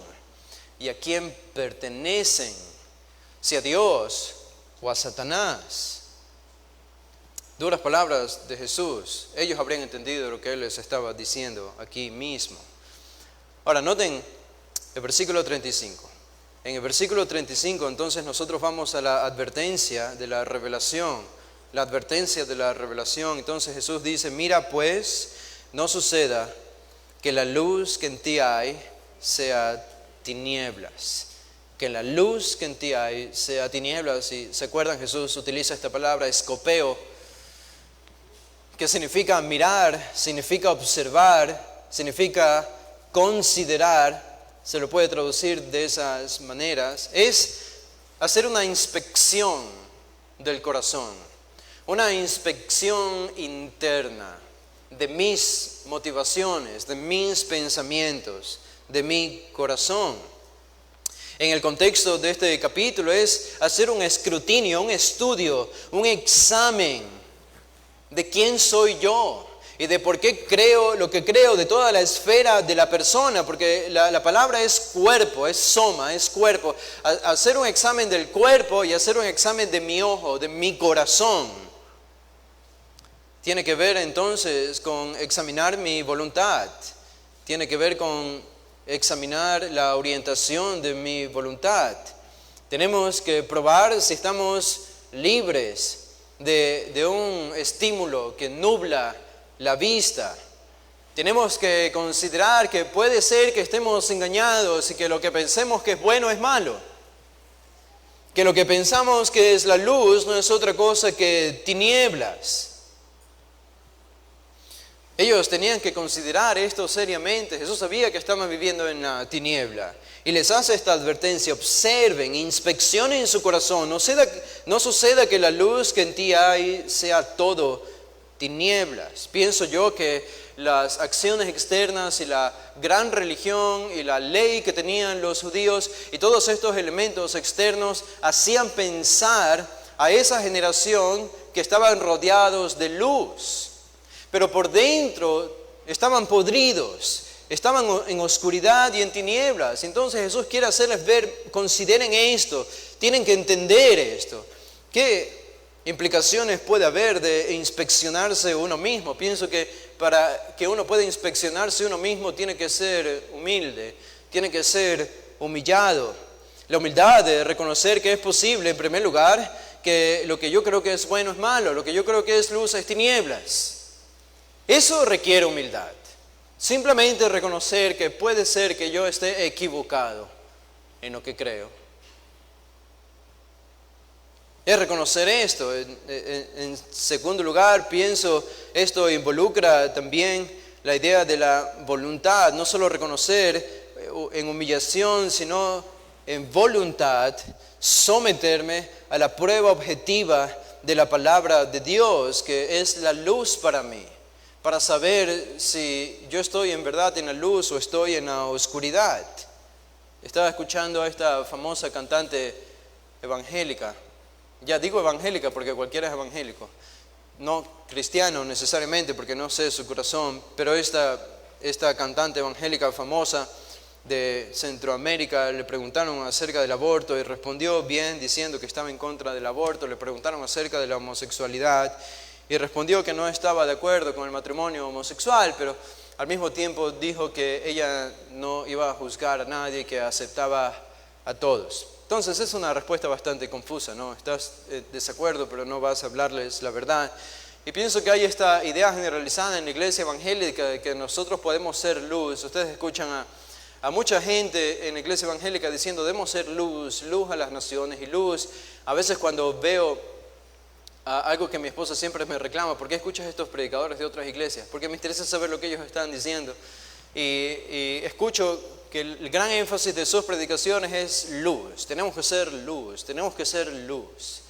y a quién pertenecen, si a Dios o a Satanás. Duras palabras de Jesús. Ellos habrían entendido lo que Él les estaba diciendo aquí mismo. Ahora, noten el versículo 35. En el versículo 35, entonces, nosotros vamos a la advertencia de la revelación. La advertencia de la revelación. Entonces Jesús dice: mira pues, no suceda que la luz que en ti hay sea tinieblas. Que la luz que en ti hay sea tinieblas. Si se acuerdan, Jesús utiliza esta palabra escopeo, que significa mirar, significa observar, significa considerar. Se lo puede traducir de esas maneras. Es hacer una inspección del corazón, una inspección interna de mis motivaciones, de mis pensamientos, de mi corazón. En el contexto de este capítulo es hacer un escrutinio, un estudio, un examen de quién soy yo y de por qué creo lo que creo, de toda la esfera de la persona, porque la palabra es cuerpo, es soma, es cuerpo. Hacer un examen del cuerpo y hacer un examen de mi ojo, de mi corazón. Tiene que ver entonces con examinar mi voluntad. Tiene que ver con examinar la orientación de mi voluntad. Tenemos que probar si estamos libres de un estímulo que nubla la vista. Tenemos que considerar que puede ser que estemos engañados y que lo que pensemos que es bueno es malo. Que lo que pensamos que es la luz no es otra cosa que tinieblas. Ellos tenían que considerar esto seriamente. Jesús sabía que estaban viviendo en la tiniebla. Y les hace esta advertencia: observen, inspeccionen su corazón. No suceda que la luz que en ti hay sea todo tinieblas. Pienso yo que las acciones externas y la gran religión y la ley que tenían los judíos y todos estos elementos externos hacían pensar a esa generación que estaban rodeados de luz. Pero por dentro estaban podridos, estaban en oscuridad y en tinieblas. Entonces Jesús quiere hacerles ver, consideren esto, tienen que entender esto. ¿Qué implicaciones puede haber de inspeccionarse uno mismo? Pienso que para que uno pueda inspeccionarse uno mismo tiene que ser humilde, tiene que ser humillado. La humildad de reconocer que es posible, en primer lugar, que lo que yo creo que es bueno es malo, lo que yo creo que es luz es tinieblas. Eso requiere humildad. Simplemente reconocer que puede ser que yo esté equivocado en lo que creo. Es reconocer esto. En segundo lugar, pienso, esto involucra también la idea de la voluntad. No solo reconocer en humillación, sino en voluntad, someterme a la prueba objetiva de la palabra de Dios, que es la luz para mí, para saber si yo estoy en verdad en la luz o estoy en la oscuridad. Estaba escuchando a esta famosa cantante evangélica. Ya digo evangélica porque cualquiera es evangélico. No cristiano necesariamente porque no sé su corazón, pero esta cantante evangélica famosa de Centroamérica, le preguntaron acerca del aborto y respondió bien diciendo que estaba en contra del aborto. Le preguntaron acerca de la homosexualidad y respondió que no estaba de acuerdo con el matrimonio homosexual, pero al mismo tiempo dijo que ella no iba a juzgar a nadie y que aceptaba a todos. Entonces es una respuesta bastante confusa, ¿no? Estás en desacuerdo, pero no vas a hablarles la verdad. Y pienso que hay esta idea generalizada en la iglesia evangélica de que nosotros podemos ser luz. Ustedes escuchan a mucha gente en la iglesia evangélica diciendo debemos ser luz, luz a las naciones y luz. A veces cuando veo algo que mi esposa siempre me reclama: ¿por qué escuchas a estos predicadores de otras iglesias? Porque me interesa saber lo que ellos están diciendo. Y escucho que el gran énfasis de sus predicaciones es luz. Tenemos que ser luz, tenemos que ser luz.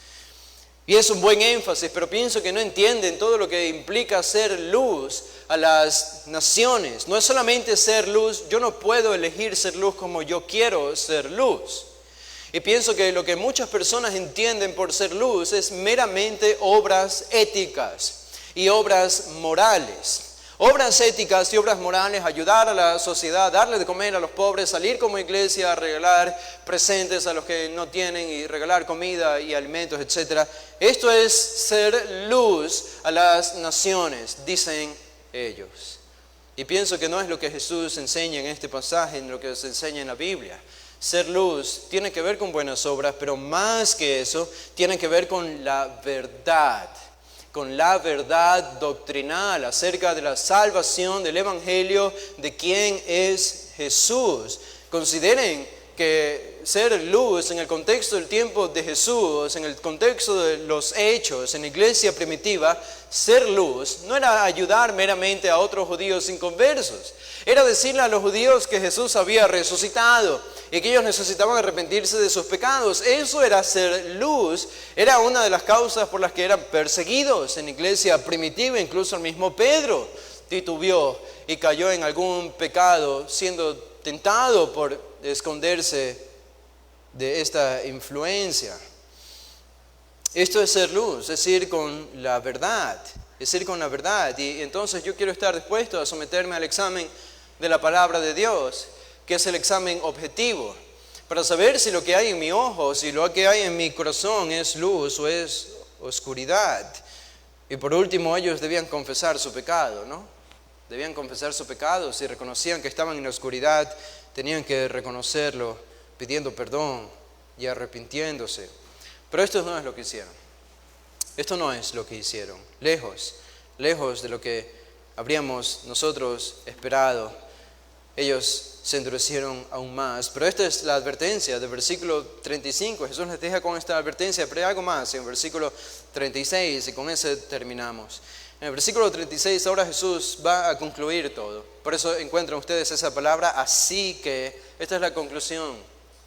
Y es un buen énfasis, pero pienso que no entienden todo lo que implica ser luz a las naciones. No es solamente ser luz. Yo no puedo elegir ser luz como yo quiero ser luz. Y pienso que lo que muchas personas entienden por ser luz es meramente obras éticas y obras morales. Obras éticas y obras morales: ayudar a la sociedad, darle de comer a los pobres, salir como iglesia a regalar presentes a los que no tienen y regalar comida y alimentos, etc. Esto es ser luz a las naciones, dicen ellos. Y pienso que no es lo que Jesús enseña en este pasaje, en lo que se enseña en la Biblia. Ser luz tiene que ver con buenas obras, pero más que eso, tiene que ver con la verdad doctrinal acerca de la salvación, del evangelio, de quién es Jesús. Consideren que ser luz en el contexto del tiempo de Jesús, en el contexto de los hechos, en la iglesia primitiva, ser luz no era ayudar meramente a otros judíos inconversos. Era decirle a los judíos que Jesús había resucitado y que ellos necesitaban arrepentirse de sus pecados. Eso era ser luz. Era una de las causas por las que eran perseguidos en la iglesia primitiva. Incluso el mismo Pedro titubeó y cayó en algún pecado, siendo tentado por esconderse de esta influencia. Esto es ser luz, es ir con la verdad. Es ir con la verdad. Y entonces yo quiero estar dispuesto a someterme al examen de la palabra de Dios, que es el examen objetivo, para saber si lo que hay en mi ojo, si lo que hay en mi corazón es luz o es oscuridad. Y por último, ellos debían confesar su pecado, ¿no? Debían confesar su pecado. Si reconocían que estaban en la oscuridad, tenían que reconocerlo, pidiendo perdón y arrepintiéndose. Pero esto no es lo que hicieron. Esto no es lo que hicieron. Lejos de lo que habríamos nosotros esperado. Ellos se endurecieron aún más. Pero esta es la advertencia del versículo 35. Jesús les deja con esta advertencia, pero hay algo más en el versículo 36 y con ese terminamos. En el versículo 36 ahora Jesús va a concluir todo. Por eso encuentran ustedes esa palabra, así que. Esta es la conclusión.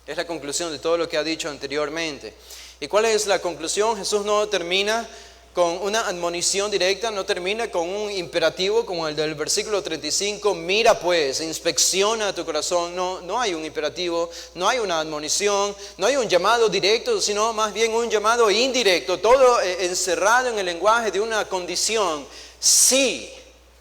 Es la conclusión de todo lo que ha dicho anteriormente. ¿Y cuál es la conclusión? Jesús no termina con una admonición directa, no termina con un imperativo como el del versículo 35, mira pues, inspecciona tu corazón. No hay un imperativo, no hay una admonición, no hay un llamado directo, sino más bien un llamado indirecto, todo encerrado en el lenguaje de una condición. Sí,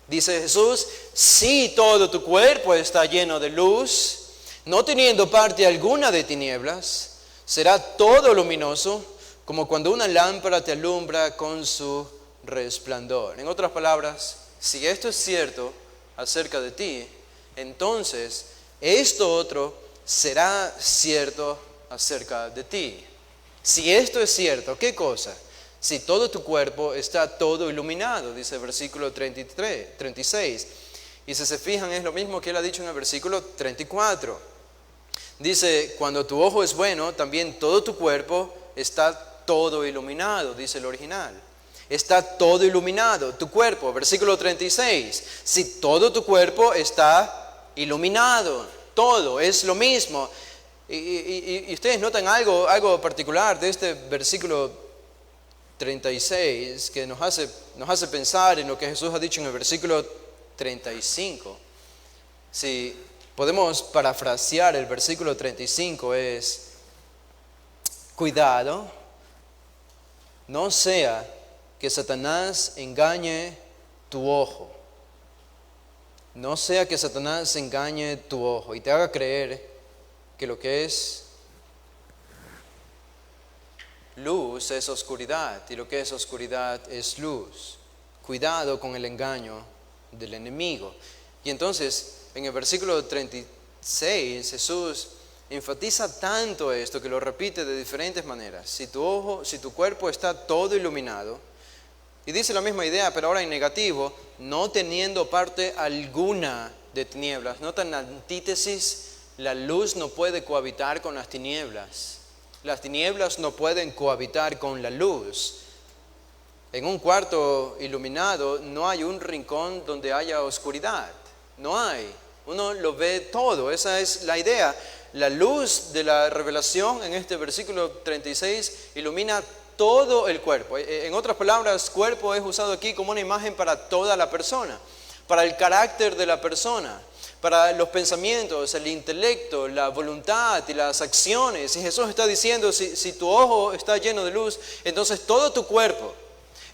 dice Jesús, si todo tu cuerpo está lleno de luz, no teniendo parte alguna de tinieblas, será todo luminoso, como cuando una lámpara te alumbra con su resplandor. En otras palabras, si esto es cierto acerca de ti, entonces esto otro será cierto acerca de ti. Si esto es cierto, ¿qué cosa? Si todo tu cuerpo está todo iluminado, dice el versículo 36. Y si se fijan, es lo mismo que él ha dicho en el versículo 34. Dice, cuando tu ojo es bueno, también todo tu cuerpo está todo iluminado, dice el original. Está todo iluminado, tu cuerpo. Versículo 36. Si todo tu cuerpo está iluminado, todo es lo mismo. Y ustedes notan algo particular de este versículo 36 que nos hace pensar en lo que Jesús ha dicho en el versículo 35. Si podemos parafrasear el versículo 35 es, cuidado, no sea que Satanás engañe tu ojo. No sea que Satanás engañe tu ojo y te haga creer que lo que es luz es oscuridad y lo que es oscuridad es luz. Cuidado con el engaño del enemigo. Y entonces, en el versículo 36, Jesús enfatiza tanto esto que lo repite de diferentes maneras. Si tu cuerpo está todo iluminado, y dice la misma idea, pero ahora en negativo, no teniendo parte alguna de tinieblas. Nota en la antítesis, la luz no puede cohabitar con las tinieblas. Las tinieblas no pueden cohabitar con la luz. En un cuarto iluminado no hay un rincón donde haya oscuridad. No hay. Uno lo ve todo. Esa es la idea. La luz de la revelación en este versículo 36 ilumina todo el cuerpo. En otras palabras, cuerpo es usado aquí como una imagen para toda la persona, para el carácter de la persona, para los pensamientos, el intelecto, la voluntad y las acciones. Y Jesús está diciendo, si tu ojo está lleno de luz, entonces todo tu cuerpo,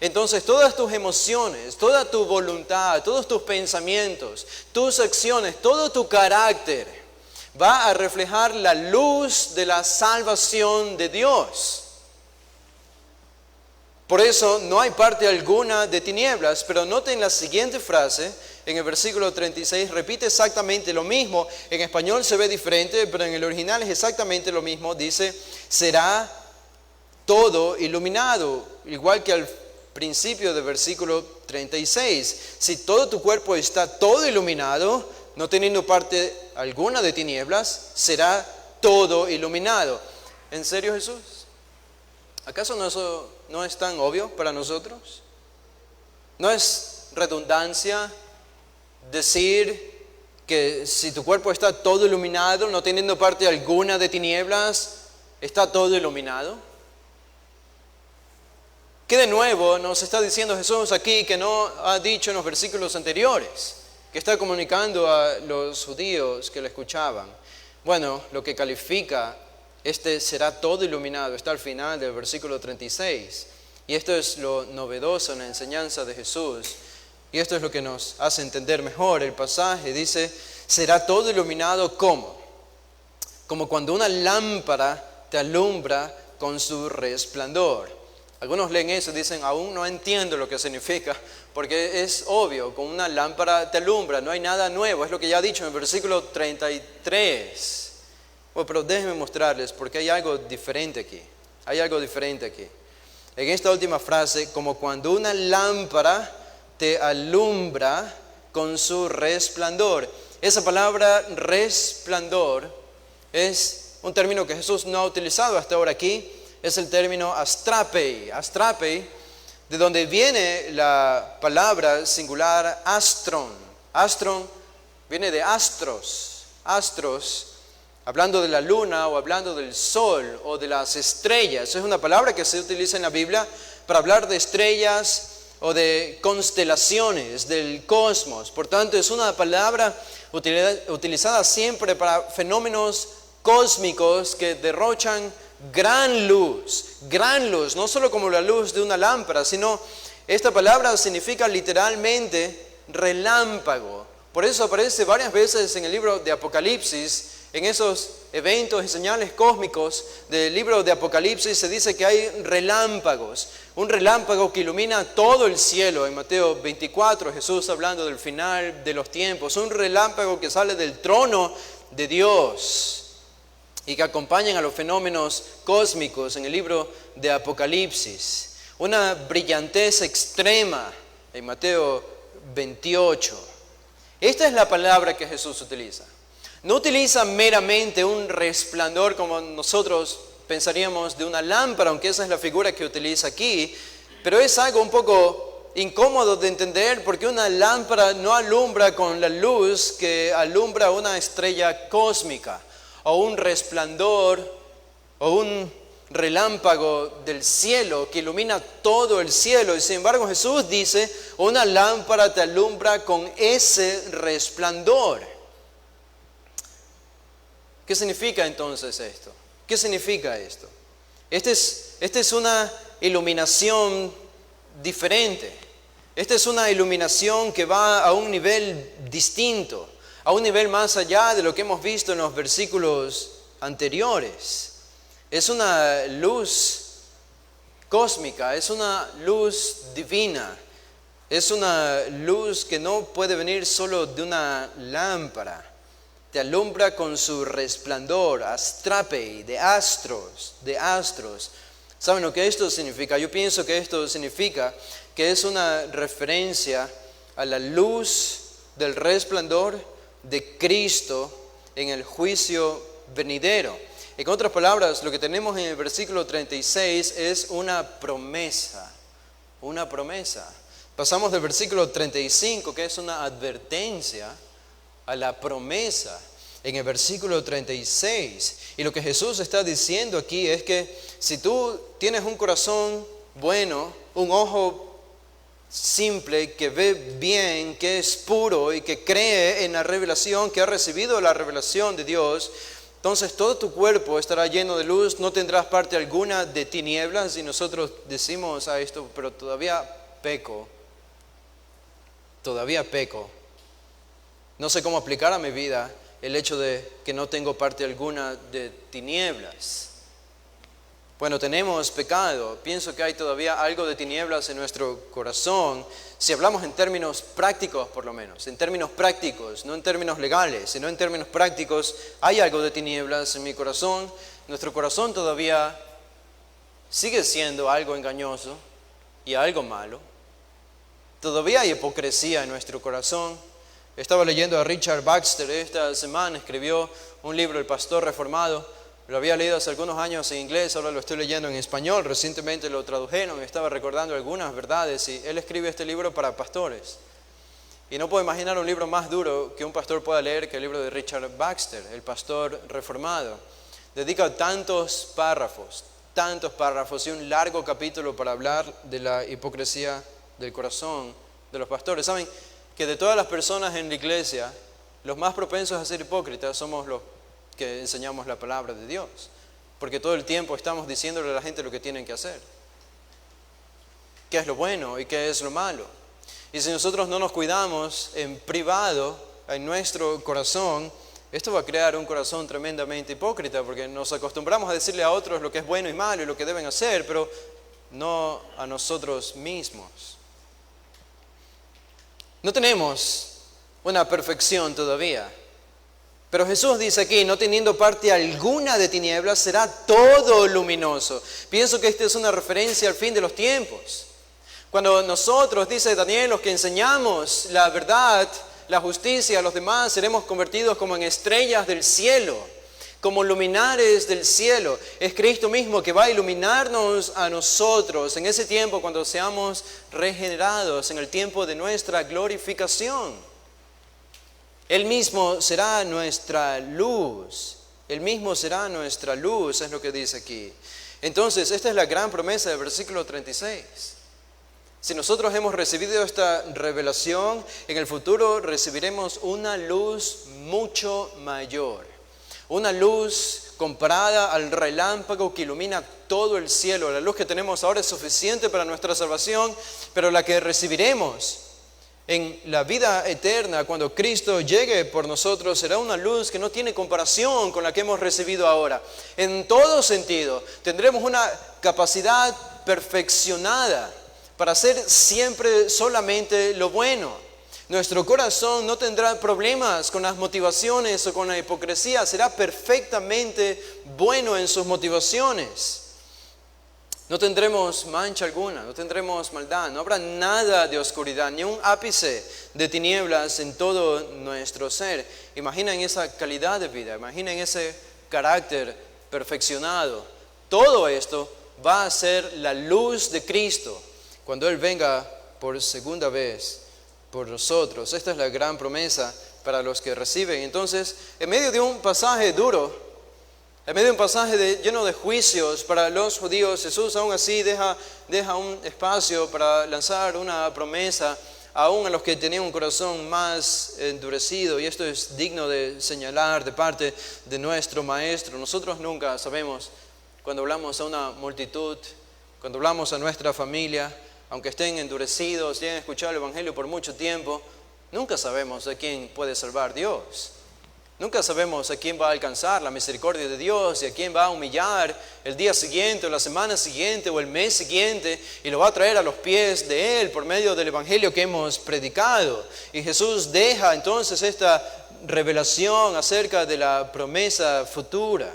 entonces todas tus emociones, toda tu voluntad, todos tus pensamientos, tus acciones, todo tu carácter va a reflejar la luz de la salvación de Dios. Por eso no hay parte alguna de tinieblas, pero noten la siguiente frase, en el versículo 36, repite exactamente lo mismo. En español se ve diferente, pero en el original es exactamente lo mismo. Dice, será todo iluminado, igual que al principio del versículo 36. Si todo tu cuerpo está todo iluminado, no teniendo parte alguna de tinieblas, será todo iluminado. ¿En serio, Jesús? ¿Acaso eso no es tan obvio para nosotros? ¿No es redundancia decir que si tu cuerpo está todo iluminado, no teniendo parte alguna de tinieblas, está todo iluminado? ¿Qué de nuevo nos está diciendo Jesús aquí que no ha dicho en los versículos anteriores? Que está comunicando a los judíos que le escuchaban. Bueno, lo que califica será todo iluminado, está al final del versículo 36. Y esto es lo novedoso en la enseñanza de Jesús. Y esto es lo que nos hace entender mejor el pasaje. Dice, será todo iluminado ¿cómo? Como cuando una lámpara te alumbra con su resplandor. Algunos leen eso y dicen, aún no entiendo lo que significa, porque es obvio, con una lámpara te alumbra, no hay nada nuevo, es lo que ya ha dicho en el versículo 33. Bueno, pero déjenme mostrarles, porque hay algo diferente aquí, hay algo diferente aquí. En esta última frase, como cuando una lámpara te alumbra con su resplandor. Esa palabra resplandor es un término que Jesús no ha utilizado hasta ahora aquí. Es el término astrapei. Astrapei, de donde viene la palabra singular astron. Astron viene de astros. Astros, hablando de la luna o hablando del sol o de las estrellas. Es una palabra que se utiliza en la Biblia para hablar de estrellas o de constelaciones del cosmos. Por tanto, es una palabra utilizada siempre para fenómenos cósmicos que derrochan gran luz, no solo como la luz de una lámpara, sino esta palabra significa literalmente relámpago. Por eso aparece varias veces en el libro de Apocalipsis, en esos eventos y señales cósmicos del libro de Apocalipsis se dice que hay relámpagos, un relámpago que ilumina todo el cielo. En Mateo 24, Jesús hablando del final de los tiempos, un relámpago que sale del trono de Dios y que acompañan a los fenómenos cósmicos en el libro de Apocalipsis. Una brillantez extrema en Mateo 28. Esta es la palabra que Jesús utiliza. No utiliza meramente un resplandor como nosotros pensaríamos de una lámpara, aunque esa es la figura que utiliza aquí, pero es algo un poco incómodo de entender porque una lámpara no alumbra con la luz que alumbra una estrella cósmica, o un resplandor, o un relámpago del cielo que ilumina todo el cielo. Y sin embargo Jesús dice, una lámpara te alumbra con ese resplandor. ¿Qué significa entonces esto? ¿Qué significa esto? Esta es una iluminación diferente. Esta es una iluminación que va a un nivel distinto, a un nivel más allá de lo que hemos visto en los versículos anteriores. Es una luz cósmica, es una luz divina, es una luz que no puede venir solo de una lámpara. Te alumbra con su resplandor, astrapei, de astros. ¿Saben lo que esto significa? Yo pienso que esto significa que es una referencia a la luz del resplandor de Cristo en el juicio venidero. En otras palabras, lo que tenemos en el versículo 36 es una promesa. Una promesa. Pasamos del versículo 35, que es una advertencia, a la promesa en el versículo 36. Y lo que Jesús está diciendo aquí es que si tú tienes un corazón bueno, un ojo simple, que ve bien, que es puro y que cree en la revelación, que ha recibido la revelación de Dios, entonces todo tu cuerpo estará lleno de luz, no tendrás parte alguna de tinieblas. Y nosotros decimos a esto, pero todavía peco. No sé cómo aplicar a mi vida el hecho de que no tengo parte alguna de tinieblas. Bueno, tenemos pecado. Pienso que hay todavía algo de tinieblas en nuestro corazón. Si hablamos en términos prácticos, por lo menos. En términos prácticos, no en términos legales, sino en términos prácticos, hay algo de tinieblas en mi corazón. Nuestro corazón todavía sigue siendo algo engañoso y algo malo. Todavía hay hipocresía en nuestro corazón. Estaba leyendo a Richard Baxter esta semana, escribió un libro, El Pastor Reformado. Lo había leído hace algunos años en inglés, ahora lo estoy leyendo en español. Recientemente lo tradujeron, estaba recordando algunas verdades y él escribe este libro para pastores. Y no puedo imaginar un libro más duro que un pastor pueda leer que el libro de Richard Baxter, El Pastor Reformado. Dedica tantos párrafos y un largo capítulo para hablar de la hipocresía del corazón de los pastores. ¿Saben que de todas las personas en la iglesia, los más propensos a ser hipócritas somos los que enseñamos la palabra de Dios? Porque todo el tiempo estamos diciéndole a la gente lo que tienen que hacer. ¿Qué es lo bueno y qué es lo malo? Y si nosotros no nos cuidamos en privado, en nuestro corazón, esto va a crear un corazón tremendamente hipócrita, porque nos acostumbramos a decirle a otros lo que es bueno y malo y lo que deben hacer, pero no a nosotros mismos. No tenemos una perfección todavía. Pero Jesús dice aquí, no teniendo parte alguna de tinieblas, será todo luminoso. Pienso que esta es una referencia al fin de los tiempos. Cuando nosotros, dice Daniel, los que enseñamos la verdad, la justicia a los demás, seremos convertidos como en estrellas del cielo, como luminares del cielo. Es Cristo mismo que va a iluminarnos a nosotros en ese tiempo cuando seamos regenerados, en el tiempo de nuestra glorificación. Él mismo será nuestra luz. Él mismo será nuestra luz, es lo que dice aquí. Entonces, esta es la gran promesa del versículo 36. Si nosotros hemos recibido esta revelación, en el futuro recibiremos una luz mucho mayor. Una luz comparada al relámpago que ilumina todo el cielo. La luz que tenemos ahora es suficiente para nuestra salvación, pero la que recibiremos en la vida eterna, cuando Cristo llegue por nosotros, será una luz que no tiene comparación con la que hemos recibido ahora. En todo sentido, tendremos una capacidad perfeccionada para hacer siempre solamente lo bueno. Nuestro corazón no tendrá problemas con las motivaciones o con la hipocresía, será perfectamente bueno en sus motivaciones. No tendremos mancha alguna, no tendremos maldad, no habrá nada de oscuridad, ni un ápice de tinieblas en todo nuestro ser. Imaginen esa calidad de vida, imaginen ese carácter perfeccionado. Todo esto va a ser la luz de Cristo cuando Él venga por segunda vez por nosotros. Esta es la gran promesa para los que reciben. Entonces, en medio de un pasaje duro, en medio de un pasaje lleno de juicios para los judíos, Jesús aún así deja un espacio para lanzar una promesa aún a los que tenían un corazón más endurecido. Y esto es digno de señalar de parte de nuestro Maestro. Nosotros nunca sabemos, cuando hablamos a una multitud, cuando hablamos a nuestra familia, aunque estén endurecidos y hayan escuchado el Evangelio por mucho tiempo, nunca sabemos a quién puede salvar Dios. Nunca sabemos a quién va a alcanzar la misericordia de Dios y a quién va a humillar el día siguiente o la semana siguiente o el mes siguiente y lo va a traer a los pies de Él por medio del Evangelio que hemos predicado. Y Jesús deja entonces esta revelación acerca de la promesa futura.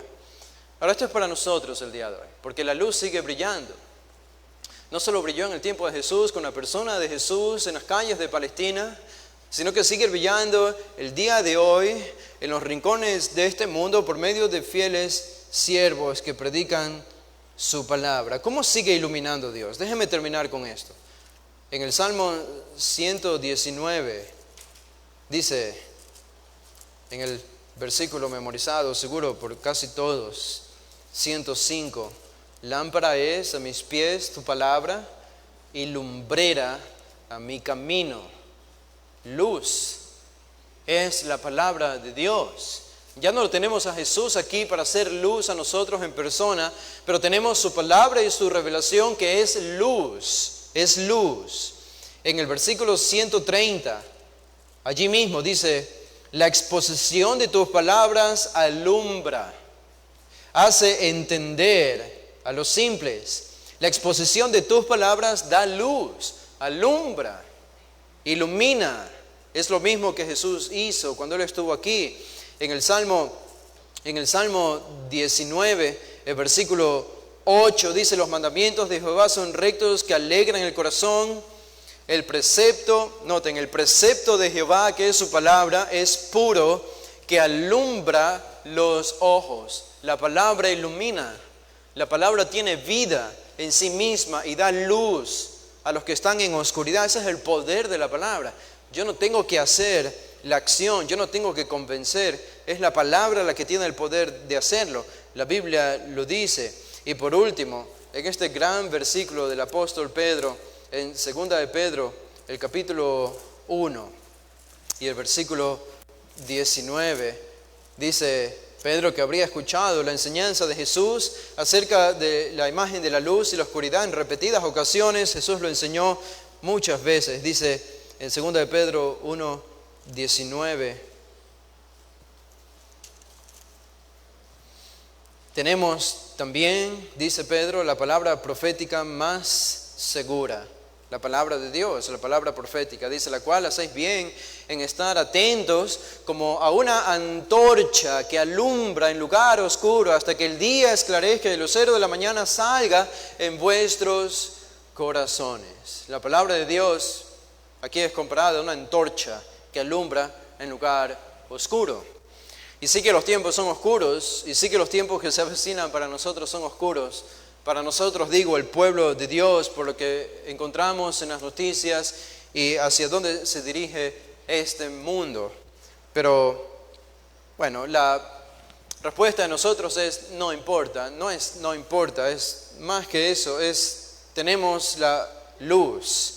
Ahora esto es para nosotros el día de hoy, porque la luz sigue brillando. No solo brilló en el tiempo de Jesús, con la persona de Jesús en las calles de Palestina, sino que sigue brillando el día de hoy en los rincones de este mundo por medio de fieles siervos que predican su palabra. ¿Cómo sigue iluminando Dios? Déjenme terminar con esto. En el Salmo 119 dice, en el versículo memorizado seguro por casi todos, 105, lámpara es a mis pies tu palabra y lumbrera a mi camino. Luz es la palabra de Dios. Ya no lo tenemos a Jesús aquí para hacer luz a nosotros en persona, pero tenemos su palabra y su revelación que es luz. Es luz. En el versículo 130, allí mismo dice, la exposición de tus palabras alumbra, hace entender a los simples. La exposición de tus palabras da luz, alumbra, ilumina. Es lo mismo que Jesús hizo cuando Él estuvo aquí. En el Salmo 19, el versículo 8 dice, los mandamientos de Jehová son rectos que alegran el corazón. El precepto, noten, el precepto de Jehová, que es su palabra, es puro, que alumbra los ojos. La palabra ilumina. La palabra tiene vida en sí misma y da luz a los que están en oscuridad. Ese es el poder de la palabra. Yo no tengo que hacer la acción, yo no tengo que convencer. Es la palabra la que tiene el poder de hacerlo. La Biblia lo dice. Y por último, en este gran versículo del apóstol Pedro, en 2 de Pedro, el capítulo 1 y el versículo 19, dice Pedro que habría escuchado la enseñanza de Jesús acerca de la imagen de la luz y la oscuridad en repetidas ocasiones. Jesús lo enseñó muchas veces. Dice en 2 de Pedro 1, 19, tenemos también, dice Pedro, la palabra profética más segura. La palabra de Dios, la palabra profética, dice, la cual hacéis bien en estar atentos como a una antorcha que alumbra en lugar oscuro hasta que el día esclarezca y el lucero de la mañana salga en vuestros corazones. La palabra de Dios aquí es comparada a una antorcha que alumbra en lugar oscuro. Y sí que los tiempos son oscuros, y sí que los tiempos que se avecinan para nosotros son oscuros. Para nosotros, digo, el pueblo de Dios, por lo que encontramos en las noticias y hacia dónde se dirige este mundo. Pero, bueno, la respuesta de nosotros es no importa. No importa, es más que eso, tenemos la luz.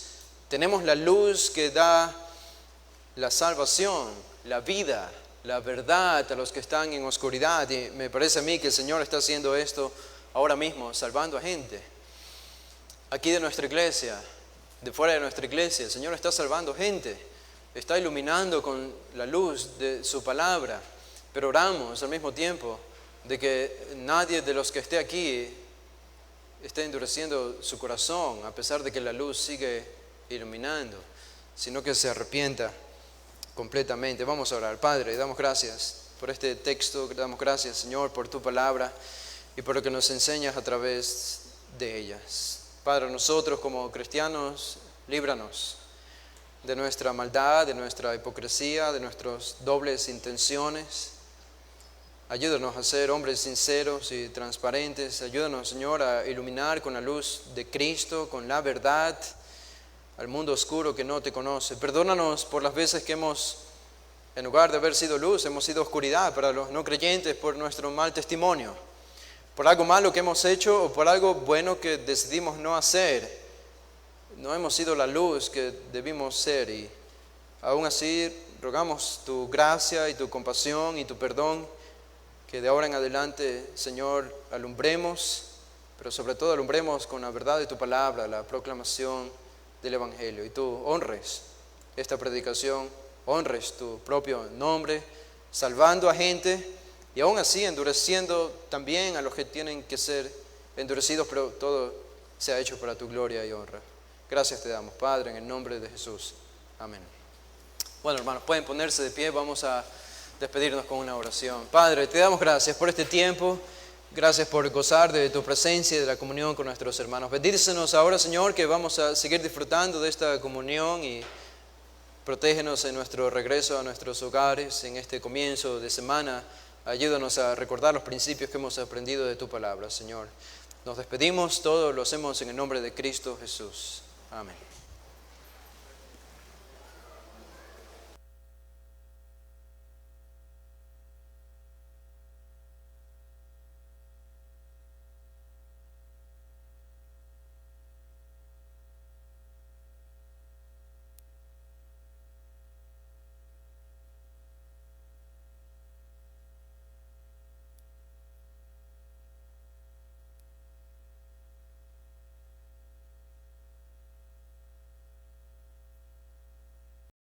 Tenemos la luz que da la salvación, la vida, la verdad a los que están en oscuridad. Y me parece a mí que el Señor está haciendo esto ahora mismo, salvando a gente. Aquí de nuestra iglesia, de fuera de nuestra iglesia, el Señor está salvando gente. Está iluminando con la luz de su palabra. Pero oramos al mismo tiempo de que nadie de los que esté aquí esté endureciendo su corazón, a pesar de que la luz sigue iluminando, sino que se arrepienta completamente. Vamos a orar. Padre, damos gracias por este texto, damos gracias, Señor, por tu palabra y por lo que nos enseñas a través de ellas. Padre, nosotros como cristianos, líbranos de nuestra maldad, de nuestra hipocresía, de nuestras dobles intenciones. Ayúdanos a ser hombres sinceros y transparentes. Ayúdanos, Señor, a iluminar con la luz de Cristo, con la verdad, al mundo oscuro que no te conoce. Perdónanos por las veces que en lugar de haber sido luz, hemos sido oscuridad para los no creyentes por nuestro mal testimonio, por algo malo que hemos hecho o por algo bueno que decidimos no hacer. No hemos sido la luz que debimos ser y aún así rogamos tu gracia y tu compasión y tu perdón, que de ahora en adelante, Señor, alumbremos, pero sobre todo alumbremos con la verdad de tu palabra, la proclamación del Evangelio, y tú honres esta predicación, honres tu propio nombre, salvando a gente y aún así endureciendo también a los que tienen que ser endurecidos, pero todo se ha hecho para tu gloria y honra. Gracias te damos, Padre, en el nombre de Jesús. Amén. Bueno, hermanos, pueden ponerse de pie, vamos a despedirnos con una oración. Padre, te damos gracias por este tiempo, gracias por gozar de tu presencia y de la comunión con nuestros hermanos. Bendícenos ahora, Señor, que vamos a seguir disfrutando de esta comunión y protégenos en nuestro regreso a nuestros hogares en este comienzo de semana. Ayúdanos a recordar los principios que hemos aprendido de tu palabra, Señor. Nos despedimos, todo lo hacemos en el nombre de Cristo Jesús. Amén.